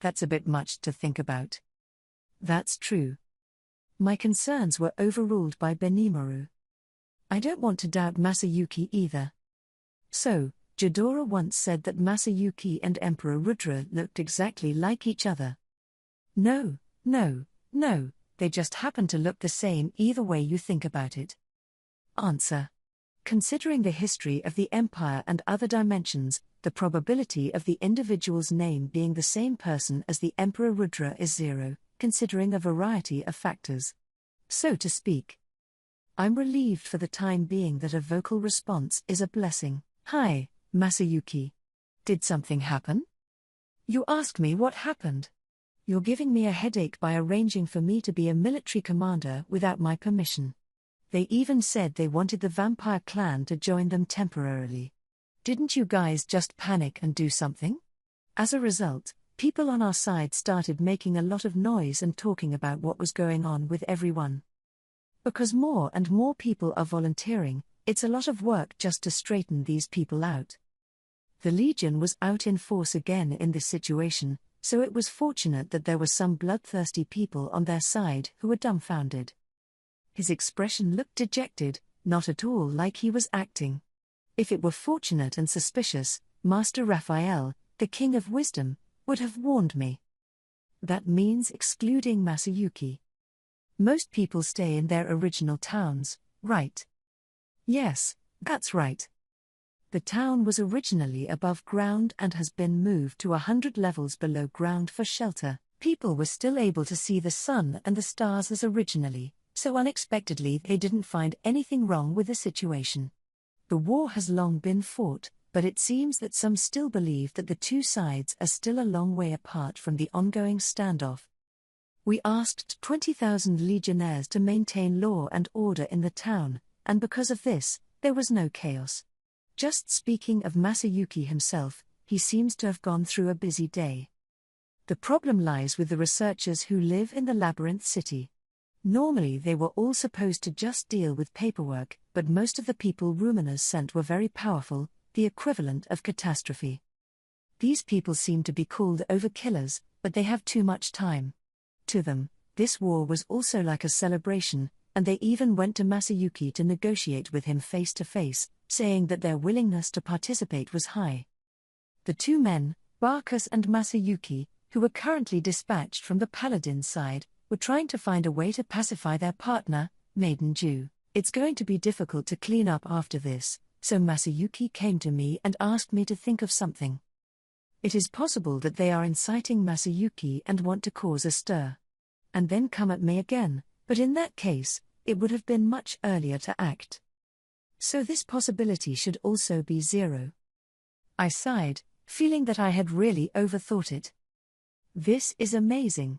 that's a bit much to think about. That's true. My concerns were overruled by Benimaru. I don't want to doubt Masayuki either. So, Jidora once said that Masayuki and Emperor Rudra looked exactly like each other. No, they just happen to look the same either way you think about it. Answer. Considering the history of the Empire and other dimensions, the probability of the individual's name being the same person as the Emperor Rudra is 0, considering a variety of factors. So to speak. I'm relieved for the time being that a vocal response is a blessing. Hi, Masayuki. Did something happen? You ask me what happened. You're giving me a headache by arranging for me to be a military commander without my permission. They even said they wanted the vampire clan to join them temporarily. Didn't you guys just panic and do something? As a result, people on our side started making a lot of noise and talking about what was going on with everyone. Because more and more people are volunteering, it's a lot of work just to straighten these people out. The Legion was out in force again in this situation, so it was fortunate that there were some bloodthirsty people on their side who were dumbfounded. His expression looked dejected, not at all like he was acting. If it were fortunate and suspicious, Master Raphael, the King of Wisdom, would have warned me. That means excluding Masayuki. Most people stay in their original towns, right? Yes, that's right. The town was originally above ground and has been moved to 100 levels below ground for shelter. People were still able to see the sun and the stars as originally, so unexpectedly they didn't find anything wrong with the situation. The war has long been fought, but it seems that some still believe that the two sides are still a long way apart from the ongoing standoff. We asked 20,000 legionnaires to maintain law and order in the town, and because of this, there was no chaos. Just speaking of Masayuki himself, he seems to have gone through a busy day. The problem lies with the researchers who live in the labyrinth city. Normally they were all supposed to just deal with paperwork, but most of the people Ruminers sent were very powerful, the equivalent of catastrophe. These people seem to be called overkillers, but they have too much time. To them, this war was also like a celebration, and they even went to Masayuki to negotiate with him face to face, saying that their willingness to participate was high. The two men, Barkus and Masayuki, who were currently dispatched from the Paladin's side, were trying to find a way to pacify their partner, Maiden Jew. It's going to be difficult to clean up after this, so Masayuki came to me and asked me to think of something. It is possible that they are inciting Masayuki and want to cause a stir. And then come at me again, but in that case, it would have been much earlier to act. So this possibility should also be zero. I sighed, feeling that I had really overthought it. This is amazing.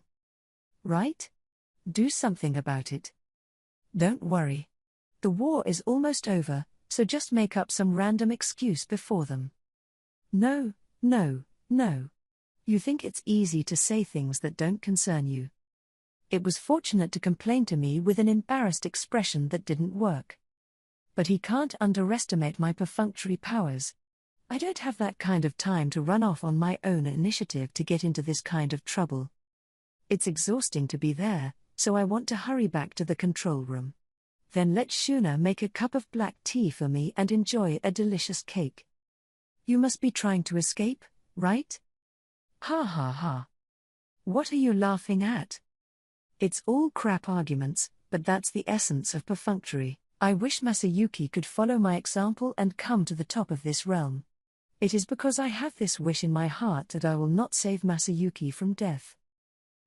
Right? Do something about it. Don't worry. The war is almost over, so just make up some random excuse before them. No, no, no. You think it's easy to say things that don't concern you. It was fortunate to complain to me with an embarrassed expression that didn't work. But he can't underestimate my perfunctory powers. I don't have that kind of time to run off on my own initiative to get into this kind of trouble. It's exhausting to be there, so I want to hurry back to the control room. Then let Shuna make a cup of black tea for me and enjoy a delicious cake. You must be trying to escape, right? Ha ha ha. What are you laughing at? It's all crap arguments, but that's the essence of perfunctory. I wish Masayuki could follow my example and come to the top of this realm. It is because I have this wish in my heart that I will not save Masayuki from death.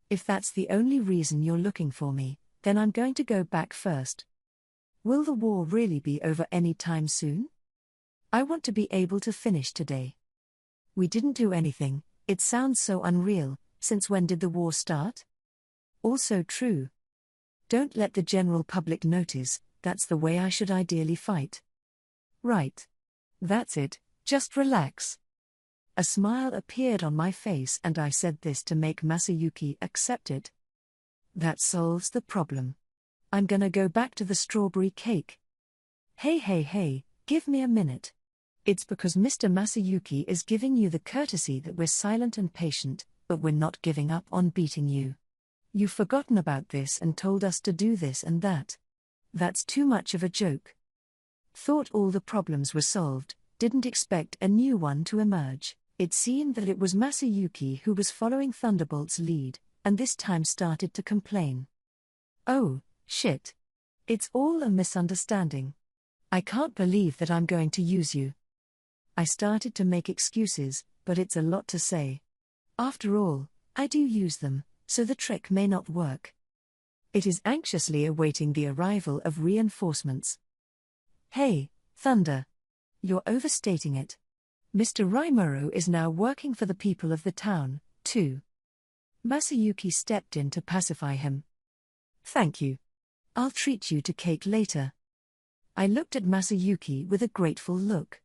If that's the only reason you're looking for me, then I'm going to go back first. Will the war really be over any time soon? I want to be able to finish today. We didn't do anything, it sounds so unreal. Since when did the war start? Also true. Don't let the general public notice, that's the way I should ideally fight. Right. That's it, just relax. A smile appeared on my face and I said this to make Masayuki accept it. That solves the problem. I'm gonna go back to the strawberry cake. Hey, give me a minute. It's because Mr. Masayuki is giving you the courtesy that we're silent and patient, but we're not giving up on beating you. You've forgotten about this and told us to do this and that. That's too much of a joke. Thought all the problems were solved, didn't expect a new one to emerge. It seemed that it was Masayuki who was following Thunderbolt's lead, and this time started to complain. Oh, shit. It's all a misunderstanding. I can't believe that I'm going to use you. I started to make excuses, but it's a lot to say. After all, I do use them, so the trick may not work. It is anxiously awaiting the arrival of reinforcements. Hey, Thunder. You're overstating it. Mr. Rimuru is now working for the people of the town, too. Masayuki stepped in to pacify him. Thank you. I'll treat you to cake later. I looked at Masayuki with a grateful look.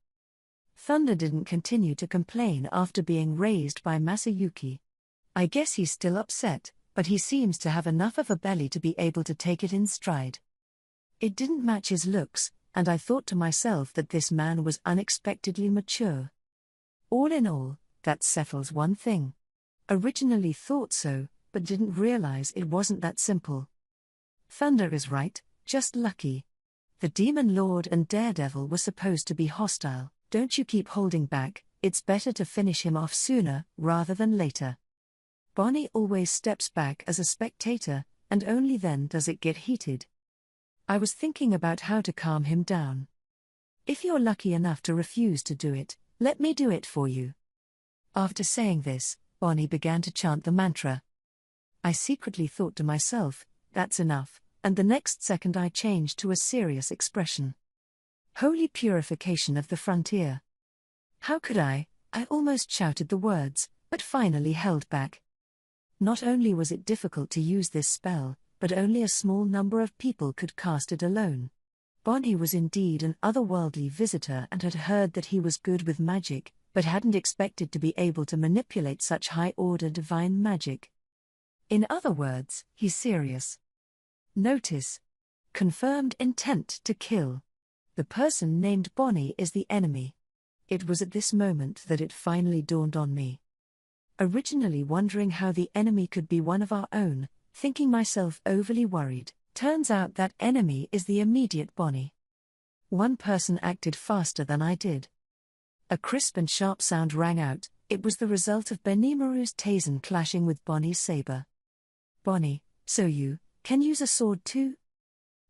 Thunder didn't continue to complain after being raised by Masayuki. I guess he's still upset, but he seems to have enough of a belly to be able to take it in stride. It didn't match his looks, and I thought to myself that this man was unexpectedly mature. All in all, that settles one thing. Originally thought so, but didn't realize it wasn't that simple. Thunder is right, just lucky. The Demon Lord and Daredevil were supposed to be hostile. Don't you keep holding back, it's better to finish him off sooner, rather than later. Bonnie always steps back as a spectator, and only then does it get heated. I was thinking about how to calm him down. If you're lucky enough to refuse to do it, let me do it for you. After saying this, Bonnie began to chant the mantra. I secretly thought to myself, that's enough, and the next second I changed to a serious expression. Holy purification of the frontier. How could I almost shouted the words, but finally held back. Not only was it difficult to use this spell, but only a small number of people could cast it alone. Bonnie was indeed an otherworldly visitor and had heard that he was good with magic, but hadn't expected to be able to manipulate such high-order divine magic. In other words, he's serious. Notice. Confirmed intent to kill. The person named Bonnie is the enemy. It was at this moment that it finally dawned on me. Originally wondering how the enemy could be one of our own, thinking myself overly worried, turns out that enemy is the immediate Bonnie. One person acted faster than I did. A crisp and sharp sound rang out. It was the result of Benimaru's Tazen clashing with Bonnie's saber. Bonnie, so you can use a sword too?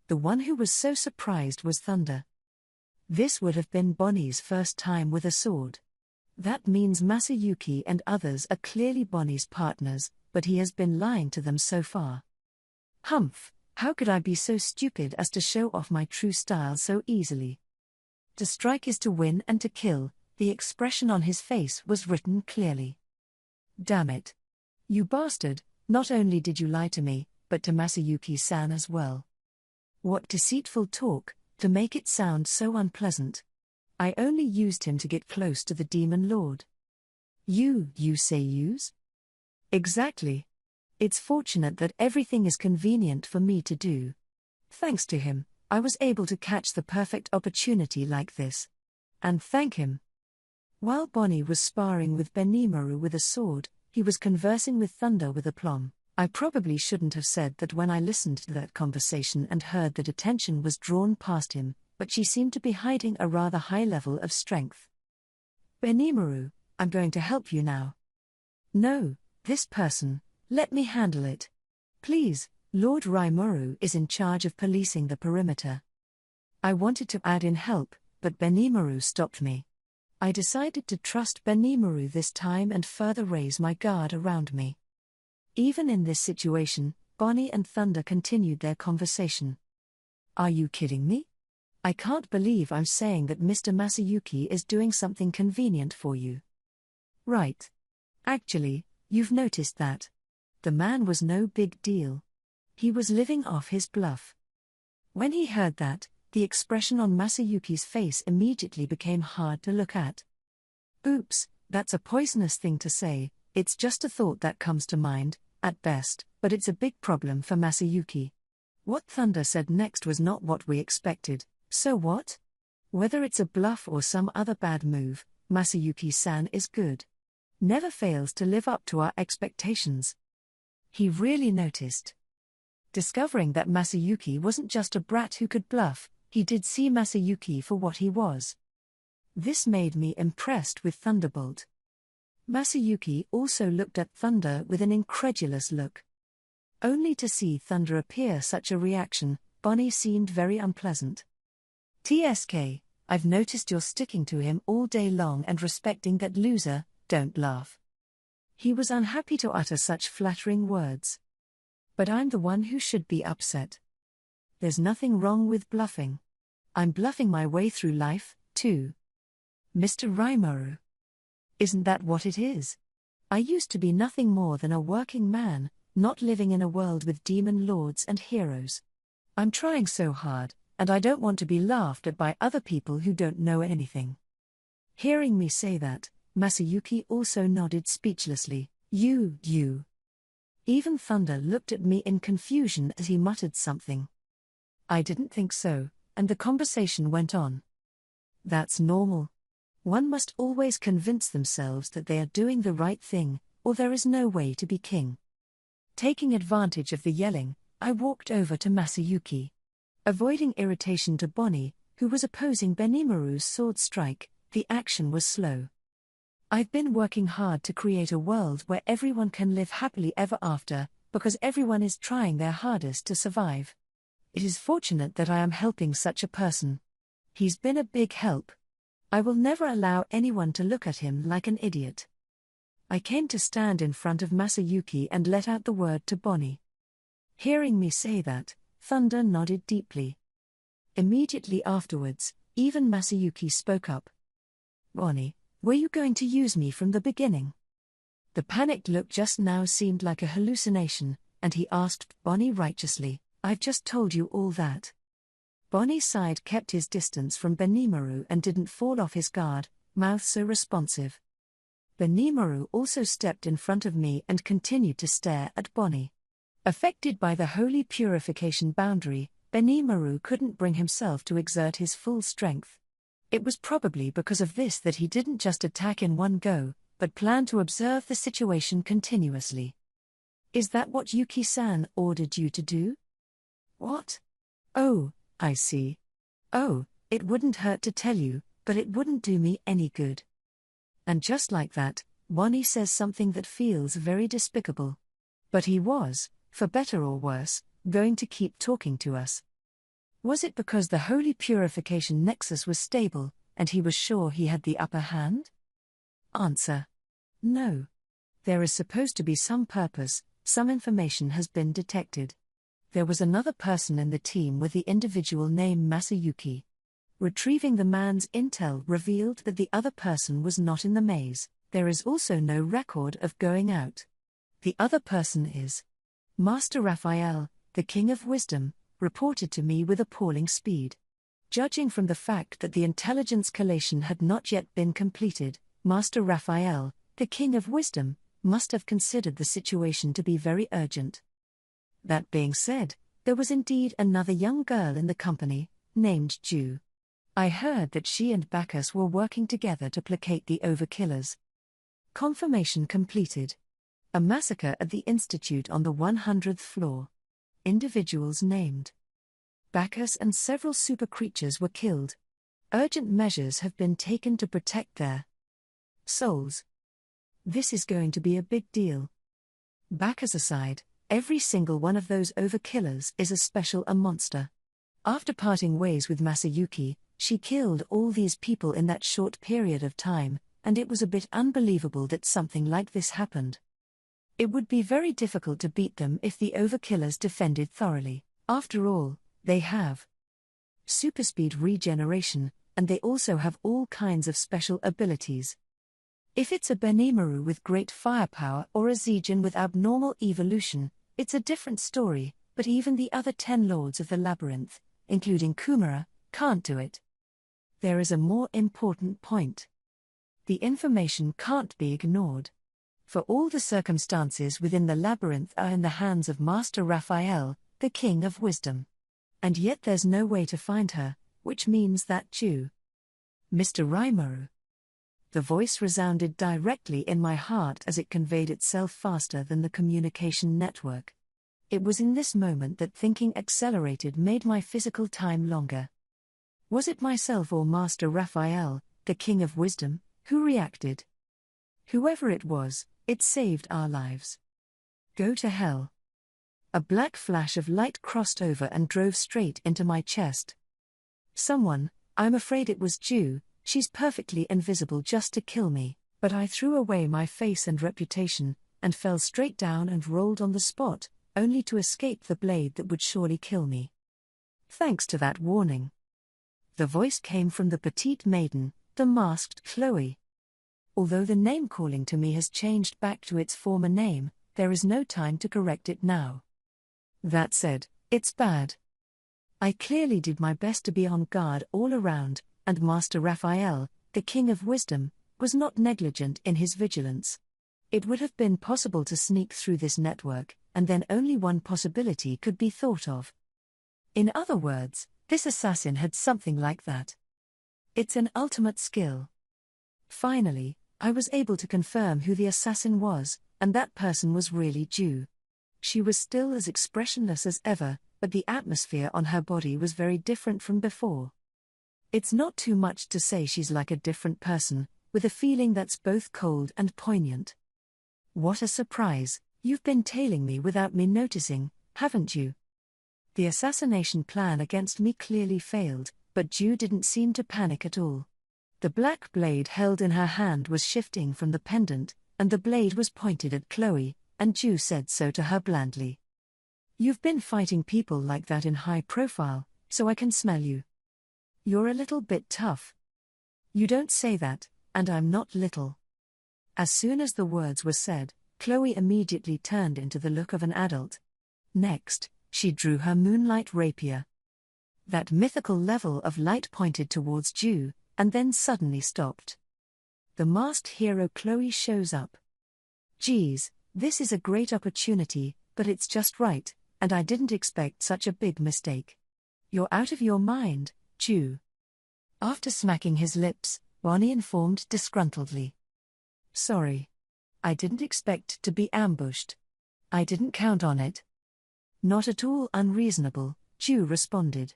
The one who was so surprised was Thunder. This would have been Bonnie's first time with a sword. That means Masayuki and others are clearly Bonnie's partners, but he has been lying to them so far. Humph, how could I be so stupid as to show off my true style so easily? To strike is to win and to kill, the expression on his face was written clearly. Damn it. You bastard, not only did you lie to me, but to Masayuki-san as well. What deceitful talk, to make it sound so unpleasant. I only used him to get close to the Demon Lord. You say use? Exactly. It's fortunate that everything is convenient for me to do. Thanks to him, I was able to catch the perfect opportunity like this. And thank him. While Bonnie was sparring with Benimaru with a sword, he was conversing with Thunder with aplomb. I probably shouldn't have said that when I listened to that conversation and heard that attention was drawn past him, but she seemed to be hiding a rather high level of strength. Benimaru, I'm going to help you now. No, this person, let me handle it. Please, Lord Rimuru is in charge of policing the perimeter. I wanted to add in help, but Benimaru stopped me. I decided to trust Benimaru this time and further raise my guard around me. Even in this situation, Bonnie and Thunder continued their conversation. Are you kidding me? I can't believe I'm saying that Mr. Masayuki is doing something convenient for you. Right. Actually, you've noticed that. The man was no big deal. He was living off his bluff. When he heard that, the expression on Masayuki's face immediately became hard to look at. Oops, that's a poisonous thing to say, it's just a thought that comes to mind, at best, but it's a big problem for Masayuki. What Thunder said next was not what we expected, so what? Whether it's a bluff or some other bad move, Masayuki-san is good. Never fails to live up to our expectations. He really noticed. Discovering that Masayuki wasn't just a brat who could bluff, he did see Masayuki for what he was. This made me impressed with Thunderbolt. Masayuki also looked at Thunder with an incredulous look. Only to see Thunder appear such a reaction, Bonnie seemed very unpleasant. TSK, I've noticed you're sticking to him all day long and respecting that loser, don't laugh. He was unhappy to utter such flattering words. But I'm the one who should be upset. There's nothing wrong with bluffing. I'm bluffing my way through life, too. Mr. Rimuru. Isn't that what it is? I used to be nothing more than a working man, not living in a world with demon lords and heroes. I'm trying so hard, and I don't want to be laughed at by other people who don't know anything. Hearing me say that, Masayuki also nodded speechlessly. You. Even Thunder looked at me in confusion as he muttered something. I didn't think so, and the conversation went on. That's normal. One must always convince themselves that they are doing the right thing, or there is no way to be king. Taking advantage of the yelling, I walked over to Masayuki. Avoiding irritation to Bonnie, who was opposing Benimaru's sword strike, the action was slow. I've been working hard to create a world where everyone can live happily ever after, because everyone is trying their hardest to survive. It is fortunate that I am helping such a person. He's been a big help. I will never allow anyone to look at him like an idiot. I came to stand in front of Masayuki and let out the word to Bonnie. Hearing me say that, Thunder nodded deeply. Immediately afterwards, even Masayuki spoke up. Bonnie, were you going to use me from the beginning? The panicked look just now seemed like a hallucination, and he asked Bonnie righteously, I've just told you all that. Bonnie's side kept his distance from Benimaru and didn't fall off his guard, mouth so responsive. Benimaru also stepped in front of me and continued to stare at Bonnie. Affected by the holy purification boundary, Benimaru couldn't bring himself to exert his full strength. It was probably because of this that he didn't just attack in one go, but planned to observe the situation continuously. Is that what Yuki-san ordered you to do? What? Oh, I see. Oh, it wouldn't hurt to tell you, but it wouldn't do me any good. And just like that, Bonnie says something that feels very despicable. But he was, for better or worse, going to keep talking to us. Was it because the holy purification nexus was stable, and he was sure he had the upper hand? Answer: no. There is supposed to be some purpose, some information has been detected. There was another person in the team with the individual name Masayuki. Retrieving the man's intel revealed that the other person was not in the maze. There is also no record of going out. The other person is Master Raphael, the King of Wisdom, reported to me with appalling speed. Judging from the fact that the intelligence collation had not yet been completed, Master Raphael, the King of Wisdom, must have considered the situation to be very urgent. That being said, there was indeed another young girl in the company, named Ju. I heard that she and Bacchus were working together to placate the Overkillers. Confirmation completed. A massacre at the Institute on the 100th floor. Individuals named. Bacchus and several super creatures were killed. Urgent measures have been taken to protect their souls. This is going to be a big deal. Bacchus aside, every single one of those Overkillers is a monster. After parting ways with Masayuki, she killed all these people in that short period of time, and it was a bit unbelievable that something like this happened. It would be very difficult to beat them if the Overkillers defended thoroughly. After all, they have superspeed regeneration, and they also have all kinds of special abilities. If it's a Benimaru with great firepower or a Zijin with abnormal evolution, it's a different story, but even the other 10 Lords of the Labyrinth, including Kumara, can't do it. There is a more important point. The information can't be ignored. For all the circumstances within the labyrinth are in the hands of Master Raphael, the King of Wisdom. And yet there's no way to find her, which means that Mr. Raimaru. The voice resounded directly in my heart as it conveyed itself faster than the communication network. It was in this moment that thinking accelerated, made my physical time longer. Was it myself or Master Raphael, the King of Wisdom, who reacted? Whoever it was, it saved our lives. Go to hell. A black flash of light crossed over and drove straight into my chest. Someone, I'm afraid it was Ju, she's perfectly invisible just to kill me, but I threw away my face and reputation, and fell straight down and rolled on the spot, only to escape the blade that would surely kill me. Thanks to that warning. The voice came from the petite maiden, the masked Chloe. Although the name calling to me has changed back to its former name, there is no time to correct it now. That said, it's bad. I clearly did my best to be on guard all around, and Master Raphael, the King of Wisdom, was not negligent in his vigilance. It would have been possible to sneak through this network, and then only one possibility could be thought of. In other words, this assassin had something like that. It's an ultimate skill. Finally, I was able to confirm who the assassin was, and that person was really Ju. She was still as expressionless as ever, but the atmosphere on her body was very different from before. It's not too much to say she's like a different person, with a feeling that's both cold and poignant. What a surprise, you've been tailing me without me noticing, haven't you? The assassination plan against me clearly failed, but Ju didn't seem to panic at all. The black blade held in her hand was shifting from the pendant, and the blade was pointed at Chloe, and Ju said so to her blandly. You've been fighting people like that in high profile, so I can smell you. You're a little bit tough. You don't say that, and I'm not little. As soon as the words were said, Chloe immediately turned into the look of an adult. Next, she drew her moonlight rapier. That mythical level of light pointed towards Ju, and then suddenly stopped. The masked hero Chloe shows up. Geez, this is a great opportunity, but it's just right, and I didn't expect such a big mistake. You're out of your mind, Jew. After smacking his lips, Bonnie informed disgruntledly. Sorry. I didn't expect to be ambushed. I didn't count on it. Not at all unreasonable, Jew responded.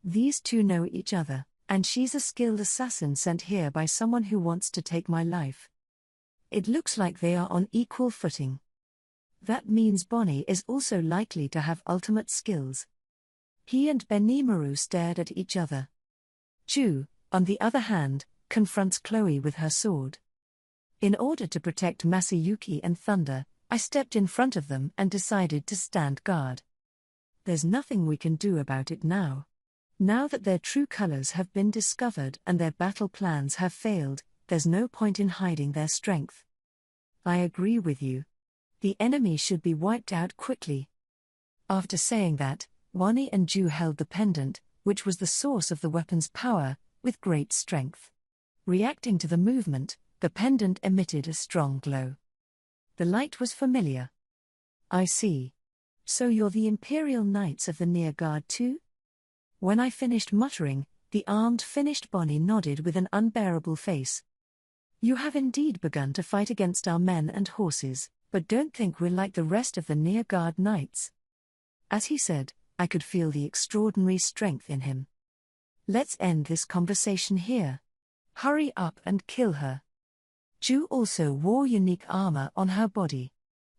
These two know each other, and she's a skilled assassin sent here by someone who wants to take my life. It looks like they are on equal footing. That means Bonnie is also likely to have ultimate skills. He and Benimaru stared at each other. Jew, on the other hand, confronts Chloe with her sword. In order to protect Masayuki and Thunder, I stepped in front of them and decided to stand guard. There's nothing we can do about it now. Now that their true colors have been discovered and their battle plans have failed, there's no point in hiding their strength. I agree with you. The enemy should be wiped out quickly. After saying that, Wani and Ju held the pendant, which was the source of the weapon's power, with great strength. Reacting to the movement, the pendant emitted a strong glow. The light was familiar. I see. So you're the Imperial Knights of the Near Guard too? When I finished muttering, the armed finished Bonnie nodded with an unbearable face. You have indeed begun to fight against our men and horses, but don't think we're like the rest of the Near Guard Knights. As he said, I could feel the extraordinary strength in him. Let's end this conversation here. Hurry up and kill her. Ju also wore unique armor on her body.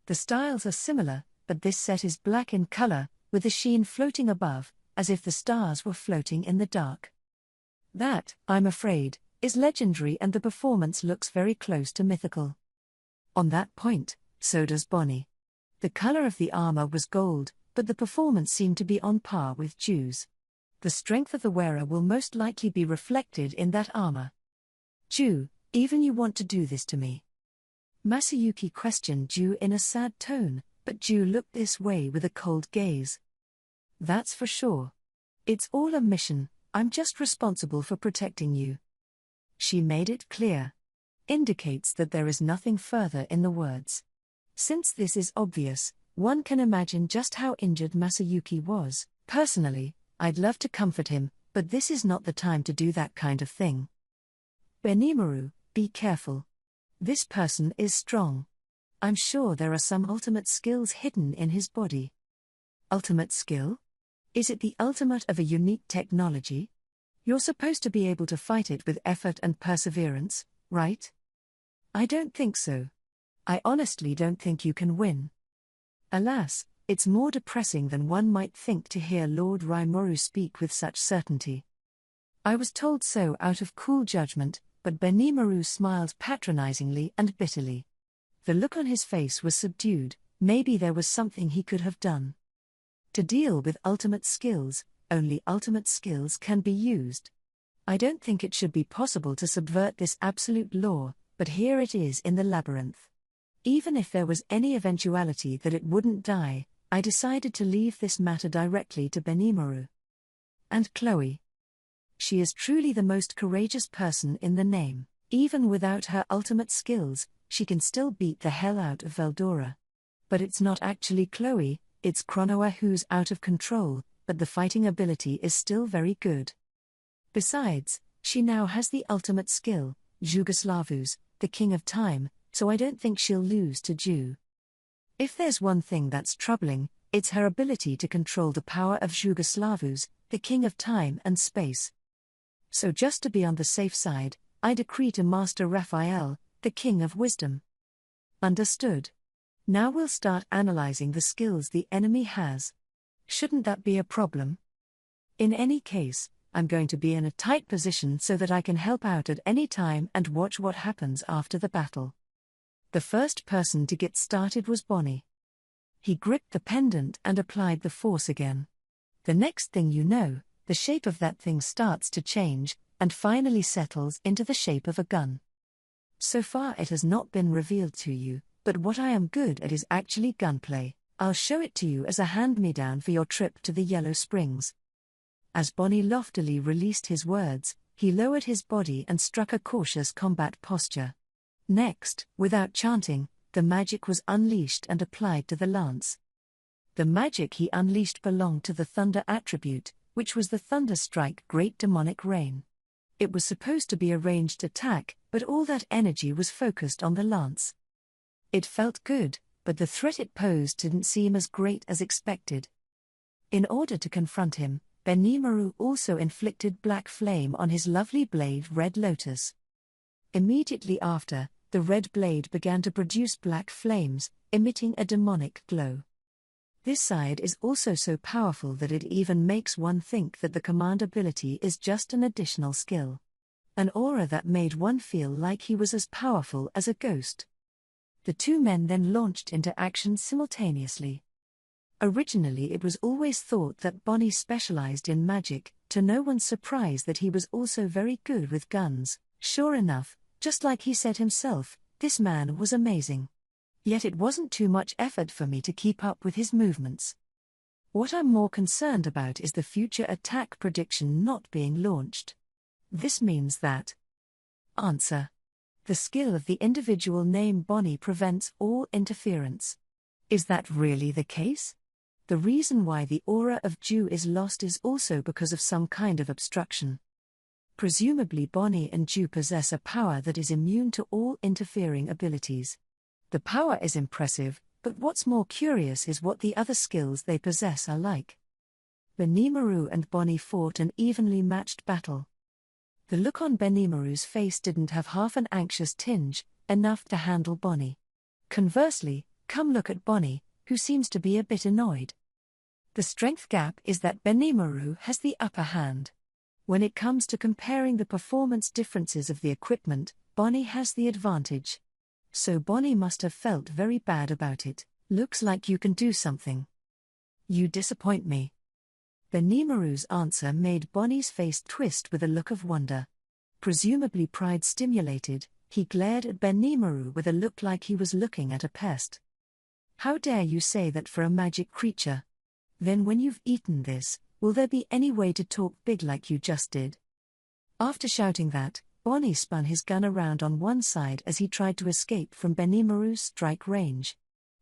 The styles are similar, but this set is black in color, with the sheen floating above, as if the stars were floating in the dark. That, I'm afraid, is legendary, and the performance looks very close to mythical. On that point, so does Bonnie. The color of the armor was gold, but the performance seemed to be on par with Ju's. The strength of the wearer will most likely be reflected in that armor. Ju, even you want to do this to me? Masayuki questioned Ju in a sad tone, but Ju looked this way with a cold gaze. That's for sure. It's all a mission, I'm just responsible for protecting you. She made it clear. Indicates that there is nothing further in the words. Since this is obvious, one can imagine just how injured Masayuki was. Personally, I'd love to comfort him, but this is not the time to do that kind of thing. Benimaru, be careful. This person is strong. I'm sure there are some ultimate skills hidden in his body. Ultimate skill? Is it the ultimate of a unique technology? You're supposed to be able to fight it with effort and perseverance, right? I don't think so. I honestly don't think you can win. Alas, it's more depressing than one might think to hear Lord Raimoru speak with such certainty. I was told so out of cool judgment, but Benimaru smiled patronizingly and bitterly. The look on his face was subdued. Maybe there was something he could have done. To deal with ultimate skills, only ultimate skills can be used. I don't think it should be possible to subvert this absolute law, but here it is in the labyrinth. Even if there was any eventuality that it wouldn't die, I decided to leave this matter directly to Benimaru. And Chloe. She is truly the most courageous person in the name. Even without her ultimate skills, she can still beat the hell out of Veldora. But it's not actually Chloe, it's Chronoa who's out of control, but the fighting ability is still very good. Besides, she now has the ultimate skill, Jugoslavus, the King of Time, so I don't think she'll lose to Ju. If there's one thing that's troubling, it's her ability to control the power of Jugoslavus, the King of Time and Space. So just to be on the safe side, I decree to Master Raphael, the King of Wisdom. Understood. Now we'll start analyzing the skills the enemy has. Shouldn't that be a problem? In any case, I'm going to be in a tight position so that I can help out at any time and watch what happens after the battle. The first person to get started was Bonnie. He gripped the pendant and applied the force again. The next thing you know, the shape of that thing starts to change, and finally settles into the shape of a gun. So far it has not been revealed to you, but what I am good at is actually gunplay. I'll show it to you as a hand-me-down for your trip to the Yellow Springs. As Bonnie loftily released his words, He lowered his body and struck a cautious combat posture. Next, without chanting, the magic was unleashed and applied to the lance. The magic he unleashed belonged to the thunder attribute, which was the thunder strike great demonic rain. It was supposed to be a ranged attack, but all that energy was focused on the lance. It felt good, but the threat it posed didn't seem as great as expected. In order to confront him, Benimaru also inflicted black flame on his lovely blade Red Lotus. Immediately after, the red blade began to produce black flames, emitting a demonic glow. This side is also so powerful that it even makes one think that the command ability is just an additional skill. An aura that made one feel like he was as powerful as a ghost. The two men then launched into action simultaneously. Originally it was always thought that Bonnie specialized in magic, to no one's surprise that he was also very good with guns. Sure enough, just like he said himself, this man was amazing. Yet it wasn't too much effort for me to keep up with his movements. What I'm more concerned about is the future attack prediction not being launched. This means that Answer. The skill of the individual name Bonnie prevents all interference. Is that really the case? The reason why the aura of Jew is lost is also because of some kind of obstruction. Presumably Bonnie and Jew possess a power that is immune to all interfering abilities. The power is impressive, but what's more curious is what the other skills they possess are like. Benimaru and Bonnie fought an evenly matched battle. The look on Benimaru's face didn't have half an anxious tinge, enough to handle Bonnie. Conversely, come look at Bonnie, who seems to be a bit annoyed. The strength gap is that Benimaru has the upper hand. When it comes to comparing the performance differences of the equipment, Bonnie has the advantage. So Bonnie must have felt very bad about it. Looks like you can do something. You disappoint me. Benimaru's answer made Bonnie's face twist with a look of wonder. Presumably pride stimulated, he glared at Benimaru with a look like he was looking at a pest. How dare you say that for a magic creature? Then when you've eaten this, will there be any way to talk big like you just did? After shouting that, Bonnie spun his gun around on one side as he tried to escape from Benimaru's strike range.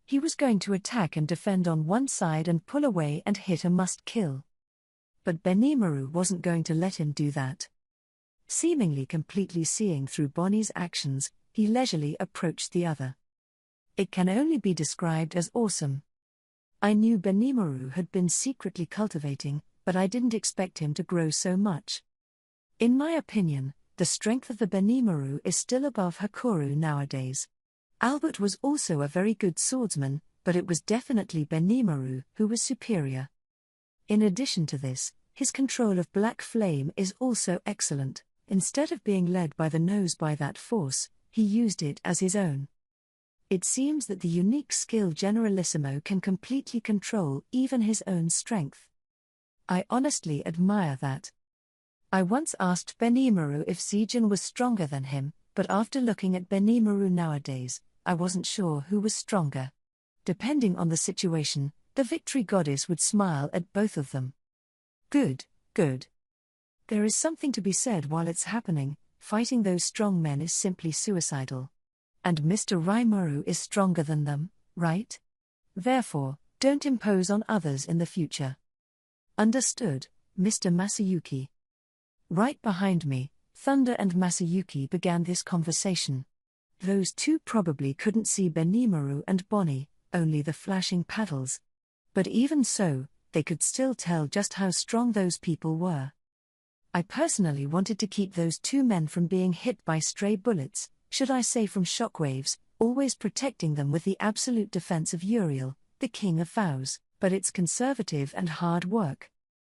He was going to attack and defend on one side and pull away and hit a must-kill. But Benimaru wasn't going to let him do that. Seemingly completely seeing through Bonnie's actions, he leisurely approached the other. It can only be described as awesome. I knew Benimaru had been secretly cultivating, but I didn't expect him to grow so much. In my opinion, the strength of the Benimaru is still above Hakoru nowadays. Albert was also a very good swordsman, but it was definitely Benimaru who was superior. In addition to this, his control of black flame is also excellent. Instead of being led by the nose by that force, he used it as his own. It seems that the unique skill Generalissimo can completely control even his own strength. I honestly admire that. I once asked Benimaru if Zijin was stronger than him, but after looking at Benimaru nowadays, I wasn't sure who was stronger. Depending on the situation, the victory goddess would smile at both of them. Good, good. There is something to be said while it's happening. Fighting those strong men is simply suicidal. And Mr. Rimuru is stronger than them, right? Therefore, don't impose on others in the future. Understood, Mr. Masayuki. Right behind me, Thunder and Masayuki began this conversation. Those two probably couldn't see Benimaru and Bonnie, only the flashing paddles. But even so, they could still tell just how strong those people were. I personally wanted to keep those two men from being hit by stray bullets, should I say from shockwaves, always protecting them with the absolute defense of Uriel, the king of vows, but it's conservative and hard work.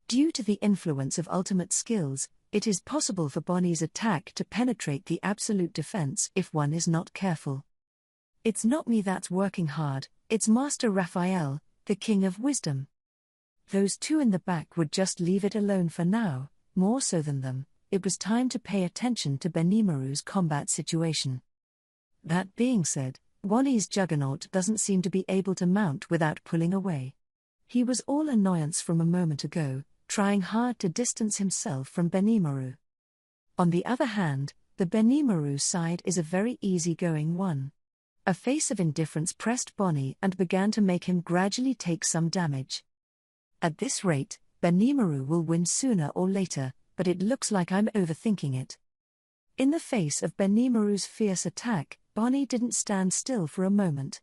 Due to the influence of ultimate skills, it is possible for Bonnie's attack to penetrate the absolute defense if one is not careful. It's not me that's working hard, it's Master Raphael, the king of wisdom. Those two in the back would just leave it alone for now. More so than them, it was time to pay attention to Benimaru's combat situation. That being said, Bonnie's juggernaut doesn't seem to be able to mount without pulling away. He was all annoyance from a moment ago, trying hard to distance himself from Benimaru. On the other hand, the Benimaru side is a very easygoing one. A face of indifference pressed Bonnie and began to make him gradually take some damage. At this rate, Benimaru will win sooner or later, but it looks like I'm overthinking it. In the face of Benimaru's fierce attack, Bonnie didn't stand still for a moment.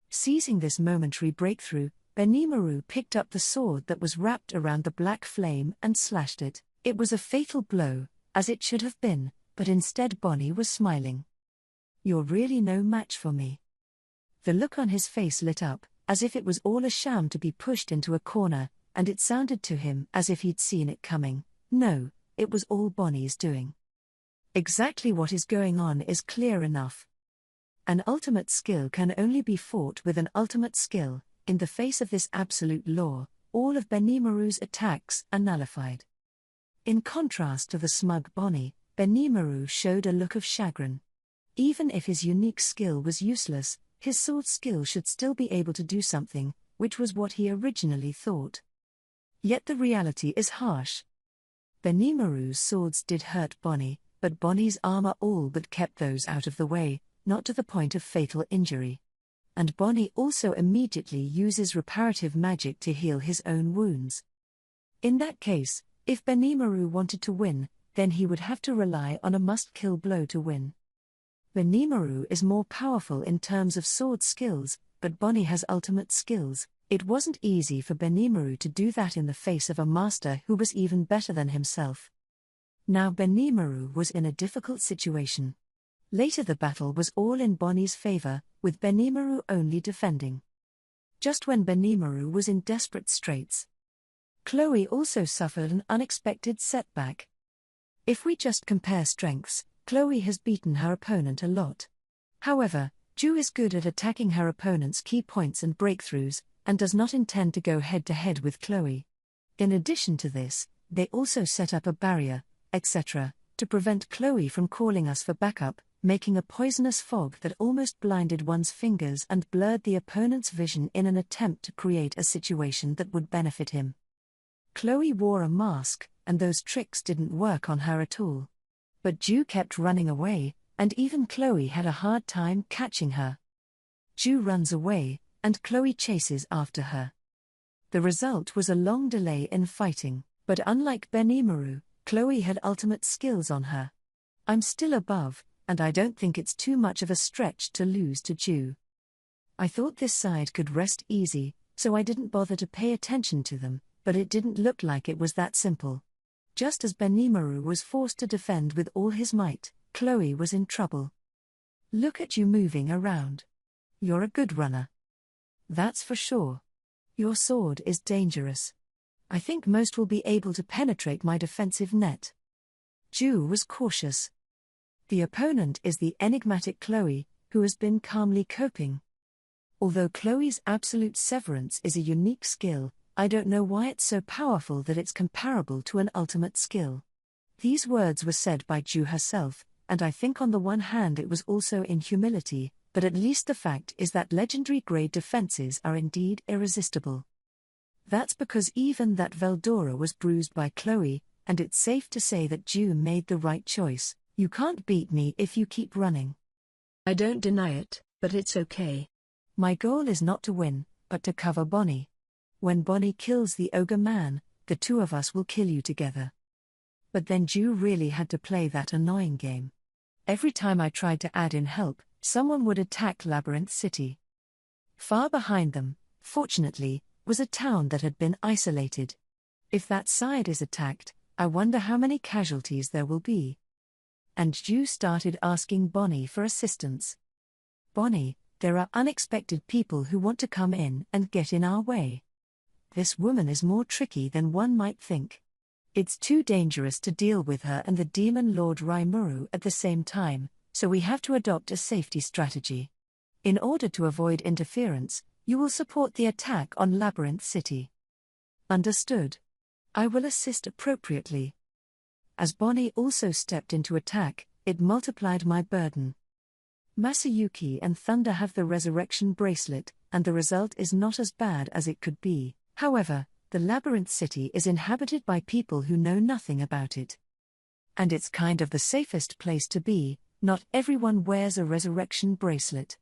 Seizing this momentary breakthrough, Benimaru picked up the sword that was wrapped around the black flame and slashed it. It was a fatal blow, as it should have been, but instead Bonnie was smiling. "You're really no match for me." The look on his face lit up, as if it was all a sham to be pushed into a corner, and it sounded to him as if he'd seen it coming. No, it was all Bonnie's doing. Exactly what is going on is clear enough. An ultimate skill can only be fought with an ultimate skill. In the face of this absolute law, all of Benimaru's attacks are nullified. In contrast to the smug Bonnie, Benimaru showed a look of chagrin. Even if his unique skill was useless, his sword skill should still be able to do something, which was what he originally thought. Yet the reality is harsh. Benimaru's swords did hurt Bonnie, but Bonnie's armor all but kept those out of the way, not to the point of fatal injury. And Bonnie also immediately uses reparative magic to heal his own wounds. In that case, if Benimaru wanted to win, then he would have to rely on a must-kill blow to win. Benimaru is more powerful in terms of sword skills, but Bonnie has ultimate skills. It wasn't easy for Benimaru to do that in the face of a master who was even better than himself. Now Benimaru was in a difficult situation. Later the battle was all in Bonnie's favor, with Benimaru only defending. Just when Benimaru was in desperate straits, Chloe also suffered an unexpected setback. If we just compare strengths, Chloe has beaten her opponent a lot. However, Ju is good at attacking her opponent's key points and breakthroughs, and does not intend to go head-to-head with Chloe. In addition to this, they also set up a barrier, etc., to prevent Chloe from calling us for backup, making a poisonous fog that almost blinded one's fingers and blurred the opponent's vision in an attempt to create a situation that would benefit him. Chloe wore a mask, and those tricks didn't work on her at all. But Ju kept running away, and even Chloe had a hard time catching her. Ju runs away, and Chloe chases after her. The result was a long delay in fighting, but unlike Benimaru, Chloe had ultimate skills on her. I'm still above, and I don't think it's too much of a stretch to lose to Ju. I thought this side could rest easy, so I didn't bother to pay attention to them, but it didn't look like it was that simple. Just as Benimaru was forced to defend with all his might, Chloe was in trouble. "Look at you moving around. You're a good runner. That's for sure. Your sword is dangerous. I think most will be able to penetrate my defensive net." Ju was cautious. The opponent is the enigmatic Chloe, who has been calmly coping. Although Chloe's absolute severance is a unique skill, I don't know why it's so powerful that it's comparable to an ultimate skill. These words were said by Ju herself, and I think on the one hand it was also in humility, but at least the fact is that legendary grade defenses are indeed irresistible. That's because even that Veldora was bruised by Chloe, and it's safe to say that Ju made the right choice. You can't beat me if you keep running. I don't deny it, but it's okay. My goal is not to win, but to cover Bonnie. When Bonnie kills the ogre man, the two of us will kill you together. But then Ju really had to play that annoying game. Every time I tried to add in help, someone would attack Labyrinth City. Far behind them, fortunately, was a town that had been isolated. If that side is attacked, I wonder how many casualties there will be. And Ju started asking Bonnie for assistance. "Bonnie, there are unexpected people who want to come in and get in our way. This woman is more tricky than one might think. It's too dangerous to deal with her and the demon Lord Raimuru at the same time, so we have to adopt a safety strategy. In order to avoid interference, you will support the attack on Labyrinth City." "Understood. I will assist appropriately." As Bonnie also stepped into attack, it multiplied my burden. Masayuki and Thunder have the resurrection bracelet, and the result is not as bad as it could be. However, the Labyrinth City is inhabited by people who know nothing about it. And it's kind of the safest place to be. Not everyone wears a resurrection bracelet.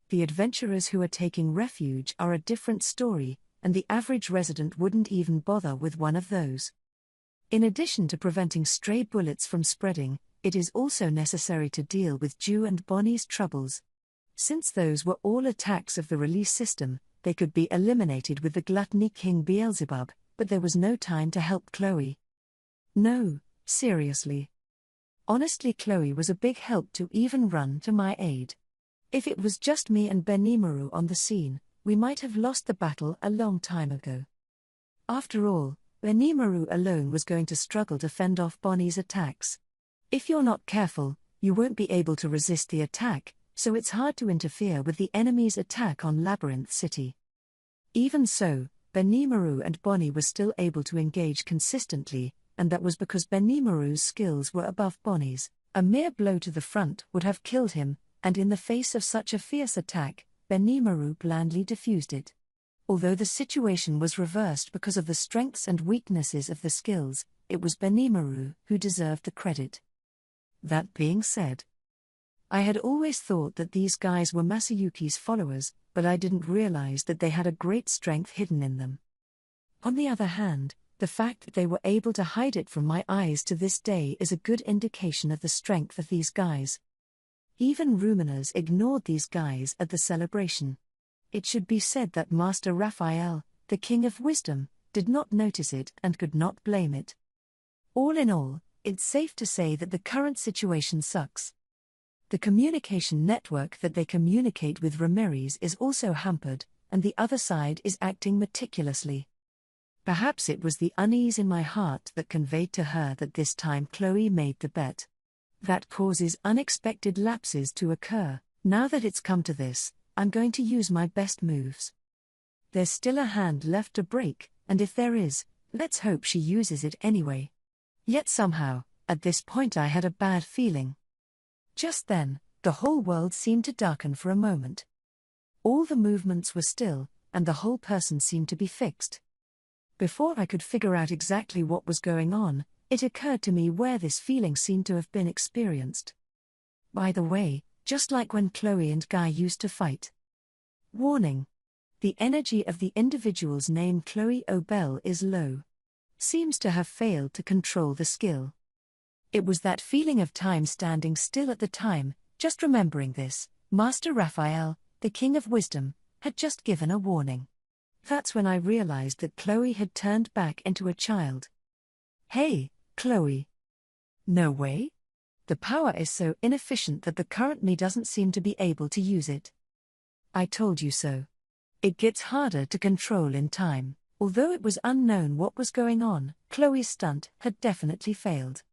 The adventurers who are taking refuge are a different story, and the average resident wouldn't even bother with one of those. In addition to preventing stray bullets from spreading, it is also necessary to deal with Jew and Bonnie's troubles. Since those were all attacks of the release system, they could be eliminated with the gluttony king Beelzebub, but there was no time to help Chloe. No, seriously. Honestly, Chloe was a big help to even run to my aid. If it was just me and Benimaru on the scene, we might have lost the battle a long time ago. After all, Benimaru alone was going to struggle to fend off Bonnie's attacks. If you're not careful, you won't be able to resist the attack, so it's hard to interfere with the enemy's attack on Labyrinth City. Even so, Benimaru and Bonnie were still able to engage consistently, and that was because Benimaru's skills were above Bonnie's. A mere blow to the front would have killed him, and in the face of such a fierce attack, Benimaru blandly diffused it. Although the situation was reversed because of the strengths and weaknesses of the skills, it was Benimaru who deserved the credit. That being said, I had always thought that these guys were Masayuki's followers, but I didn't realize that they had a great strength hidden in them. On the other hand, the fact that they were able to hide it from my eyes to this day is a good indication of the strength of these guys. Even Ruminers ignored these guys at the celebration. It should be said that Master Raphael, the King of Wisdom, did not notice it and could not blame it. All in all, it's safe to say that the current situation sucks. The communication network that they communicate with Ramirez is also hampered, and the other side is acting meticulously. Perhaps it was the unease in my heart that conveyed to her that this time Chloe made the bet. That causes unexpected lapses to occur. Now that it's come to this, I'm going to use my best moves. There's still a hand left to break, and if there is, let's hope she uses it anyway. Yet somehow, at this point I had a bad feeling. Just then, the whole world seemed to darken for a moment. All the movements were still, and the whole person seemed to be fixed. Before I could figure out exactly what was going on, it occurred to me where this feeling seemed to have been experienced. By the way, just like when Chloe and Guy used to fight. Warning. The energy of the individuals named Chloe Obel is low. Seems to have failed to control the skill. It was that feeling of time standing still at the time. Just remembering this, Master Raphael, the King of Wisdom, had just given a warning. That's when I realized that Chloe had turned back into a child. Hey, Chloe. No way? The power is so inefficient that the current me doesn't seem to be able to use it. I told you so. It gets harder to control in time. Although it was unknown what was going on, Chloe's stunt had definitely failed.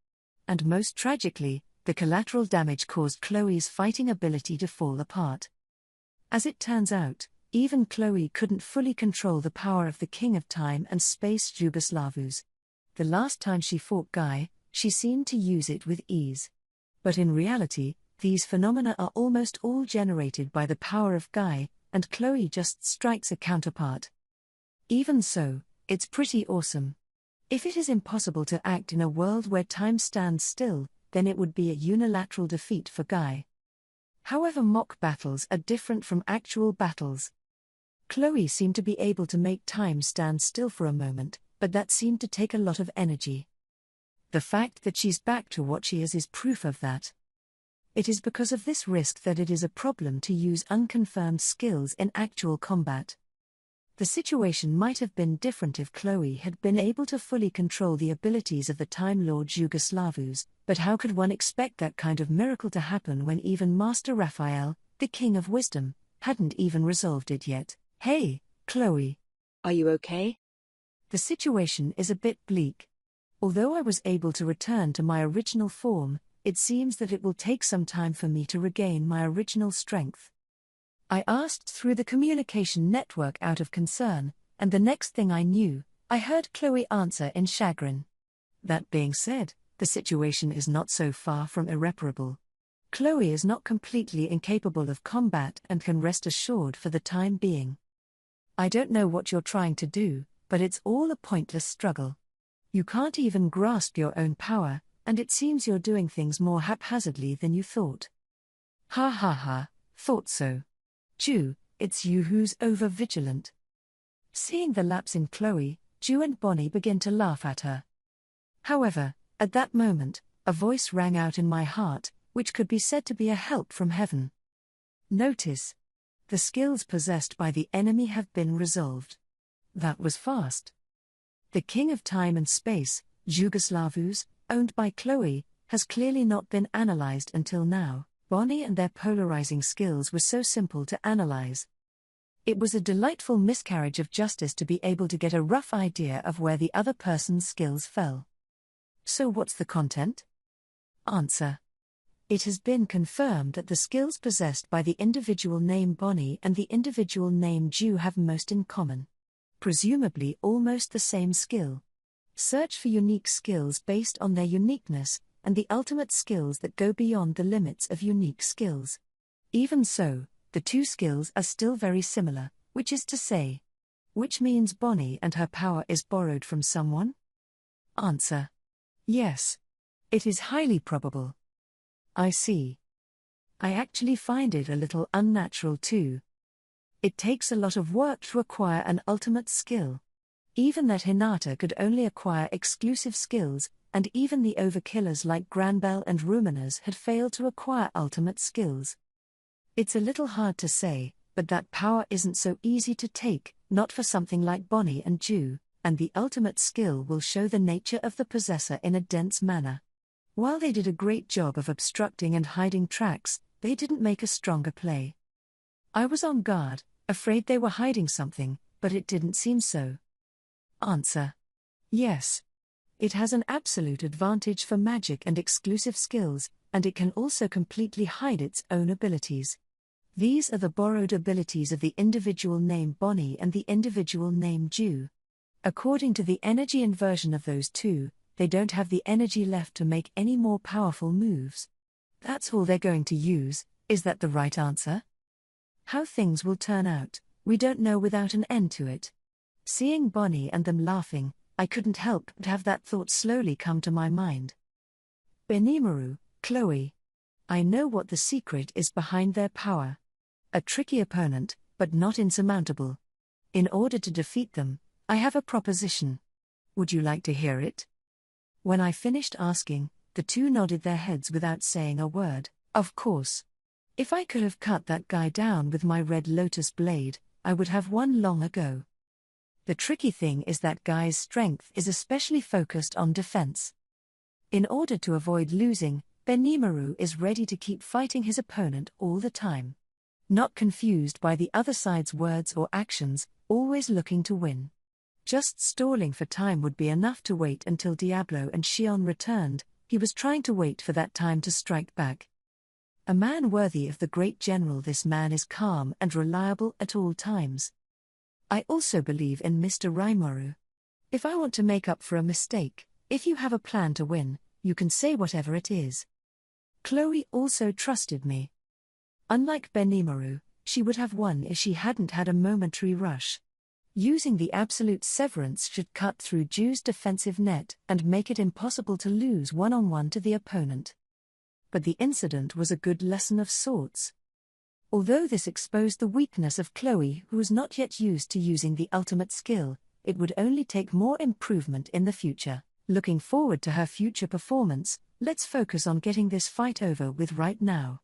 And most tragically, the collateral damage caused Chloe's fighting ability to fall apart. As it turns out, even Chloe couldn't fully control the power of the King of Time and Space Jugoslavus. The last time she fought Guy, she seemed to use it with ease. But in reality, these phenomena are almost all generated by the power of Guy, and Chloe just strikes a counterpart. Even so, it's pretty awesome. If it is impossible to act in a world where time stands still, then it would be a unilateral defeat for Guy. However, mock battles are different from actual battles. Chloe seemed to be able to make time stand still for a moment, but that seemed to take a lot of energy. The fact that she's back to what she is proof of that. It is because of this risk that it is a problem to use unconfirmed skills in actual combat. The situation might have been different if Chloe had been able to fully control the abilities of the Time Lord Jugoslavus, but how could one expect that kind of miracle to happen when even Master Raphael, the King of Wisdom, hadn't even resolved it yet? Hey, Chloe. Are you okay? The situation is a bit bleak. Although I was able to return to my original form, it seems that it will take some time for me to regain my original strength. I asked through the communication network out of concern, and the next thing I knew, I heard Chloe answer in chagrin. That being said, the situation is not so far from irreparable. Chloe is not completely incapable of combat and can rest assured for the time being. I don't know what you're trying to do, but it's all a pointless struggle. You can't even grasp your own power, and it seems you're doing things more haphazardly than you thought. Ha ha ha, thought so. Ju, it's you who's over-vigilant. Seeing the lapse in Chloe, Ju and Bonnie begin to laugh at her. However, at that moment, a voice rang out in my heart, which could be said to be a help from heaven. Notice. The skills possessed by the enemy have been resolved. That was fast. The king of time and space, Jugoslavus, owned by Chloe, has clearly not been analyzed until now. Bonnie and their polarizing skills were so simple to analyze. It was a delightful miscarriage of justice to be able to get a rough idea of where the other person's skills fell. So what's the content? Answer. It has been confirmed that the skills possessed by the individual name Bonnie and the individual name Ju have most in common. Presumably almost the same skill. Search for unique skills based on their uniqueness, and the ultimate skills that go beyond the limits of unique skills. Even so, the two skills are still very similar, which is to say. Which means Bonnie and her power is borrowed from someone? Answer. Yes. It is highly probable. I see. I actually find it a little unnatural too. It takes a lot of work to acquire an ultimate skill. Even that Hinata could only acquire exclusive skills, and even the overkillers like Granbell and Ruminers had failed to acquire ultimate skills. It's a little hard to say, but that power isn't so easy to take, not for something like Bonnie and Ju, and the ultimate skill will show the nature of the possessor in a dense manner. While they did a great job of obstructing and hiding tracks, they didn't make a stronger play. I was on guard, afraid they were hiding something, but it didn't seem so. Answer. Yes. It has an absolute advantage for magic and exclusive skills, and it can also completely hide its own abilities. These are the borrowed abilities of the individual name Bonnie and the individual name Ju. According to the energy inversion of those two, they don't have the energy left to make any more powerful moves. That's all they're going to use. Is that the right answer? How things will turn out, we don't know without an end to it. Seeing Bonnie and them laughing, I couldn't help but have that thought slowly come to my mind. Benimaru, Chloe. I know what the secret is behind their power. A tricky opponent, but not insurmountable. In order to defeat them, I have a proposition. Would you like to hear it? When I finished asking, the two nodded their heads without saying a word. Of course. If I could have cut that guy down with my red lotus blade, I would have won long ago. The tricky thing is that guy's strength is especially focused on defense. In order to avoid losing, Benimaru is ready to keep fighting his opponent all the time. Not confused by the other side's words or actions, always looking to win. Just stalling for time would be enough to wait until Diablo and Shion returned. He was trying to wait for that time to strike back. A man worthy of the great general, this man is calm and reliable at all times. I also believe in Mr. Raimaru. If I want to make up for a mistake, if you have a plan to win, you can say whatever it is. Chloe also trusted me. Unlike Benimaru, she would have won if she hadn't had a momentary rush. Using the absolute severance should cut through Ju's defensive net and make it impossible to lose one-on-one to the opponent. But the incident was a good lesson of sorts. Although this exposed the weakness of Chloe, who was not yet used to using the ultimate skill, it would only take more improvement in the future. Looking forward to her future performance, let's focus on getting this fight over with right now.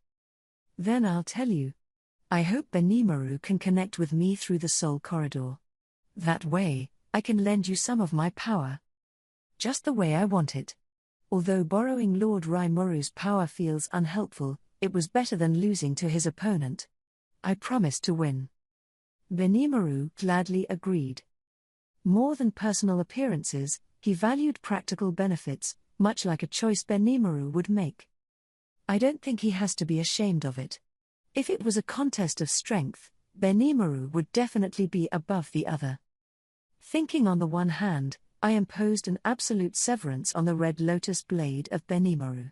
Then I'll tell you. I hope Benimaru can connect with me through the soul corridor. That way, I can lend you some of my power. Just the way I want it. Although borrowing Lord Raimaru's power feels unhelpful, it was better than losing to his opponent. I promised to win. Benimaru gladly agreed. More than personal appearances, he valued practical benefits, much like a choice Benimaru would make. I don't think he has to be ashamed of it. If it was a contest of strength, Benimaru would definitely be above the other. Thinking on the one hand, I imposed an absolute severance on the red lotus blade of Benimaru.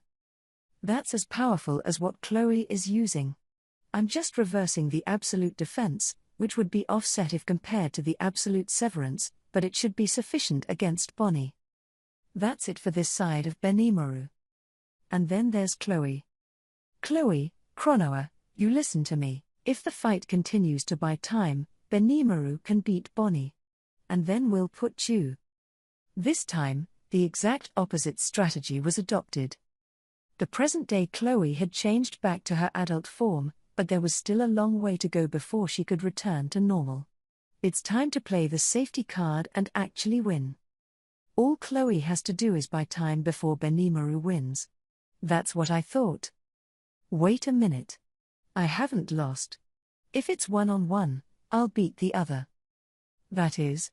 That's as powerful as what Chloe is using. I'm just reversing the absolute defense, which would be offset if compared to the absolute severance, but it should be sufficient against Bonnie. That's it for this side of Benimaru. And then there's Chloe. Chloe, Chronoa, you listen to me. If the fight continues to buy time, Benimaru can beat Bonnie. And then we'll put Chu. This time, the exact opposite strategy was adopted. The present-day Chloe had changed back to her adult form, but there was still a long way to go before she could return to normal. It's time to play the safety card and actually win. All Chloe has to do is buy time before Benimaru wins. That's what I thought. Wait a minute. I haven't lost. If it's one-on-one, I'll beat the other. That is,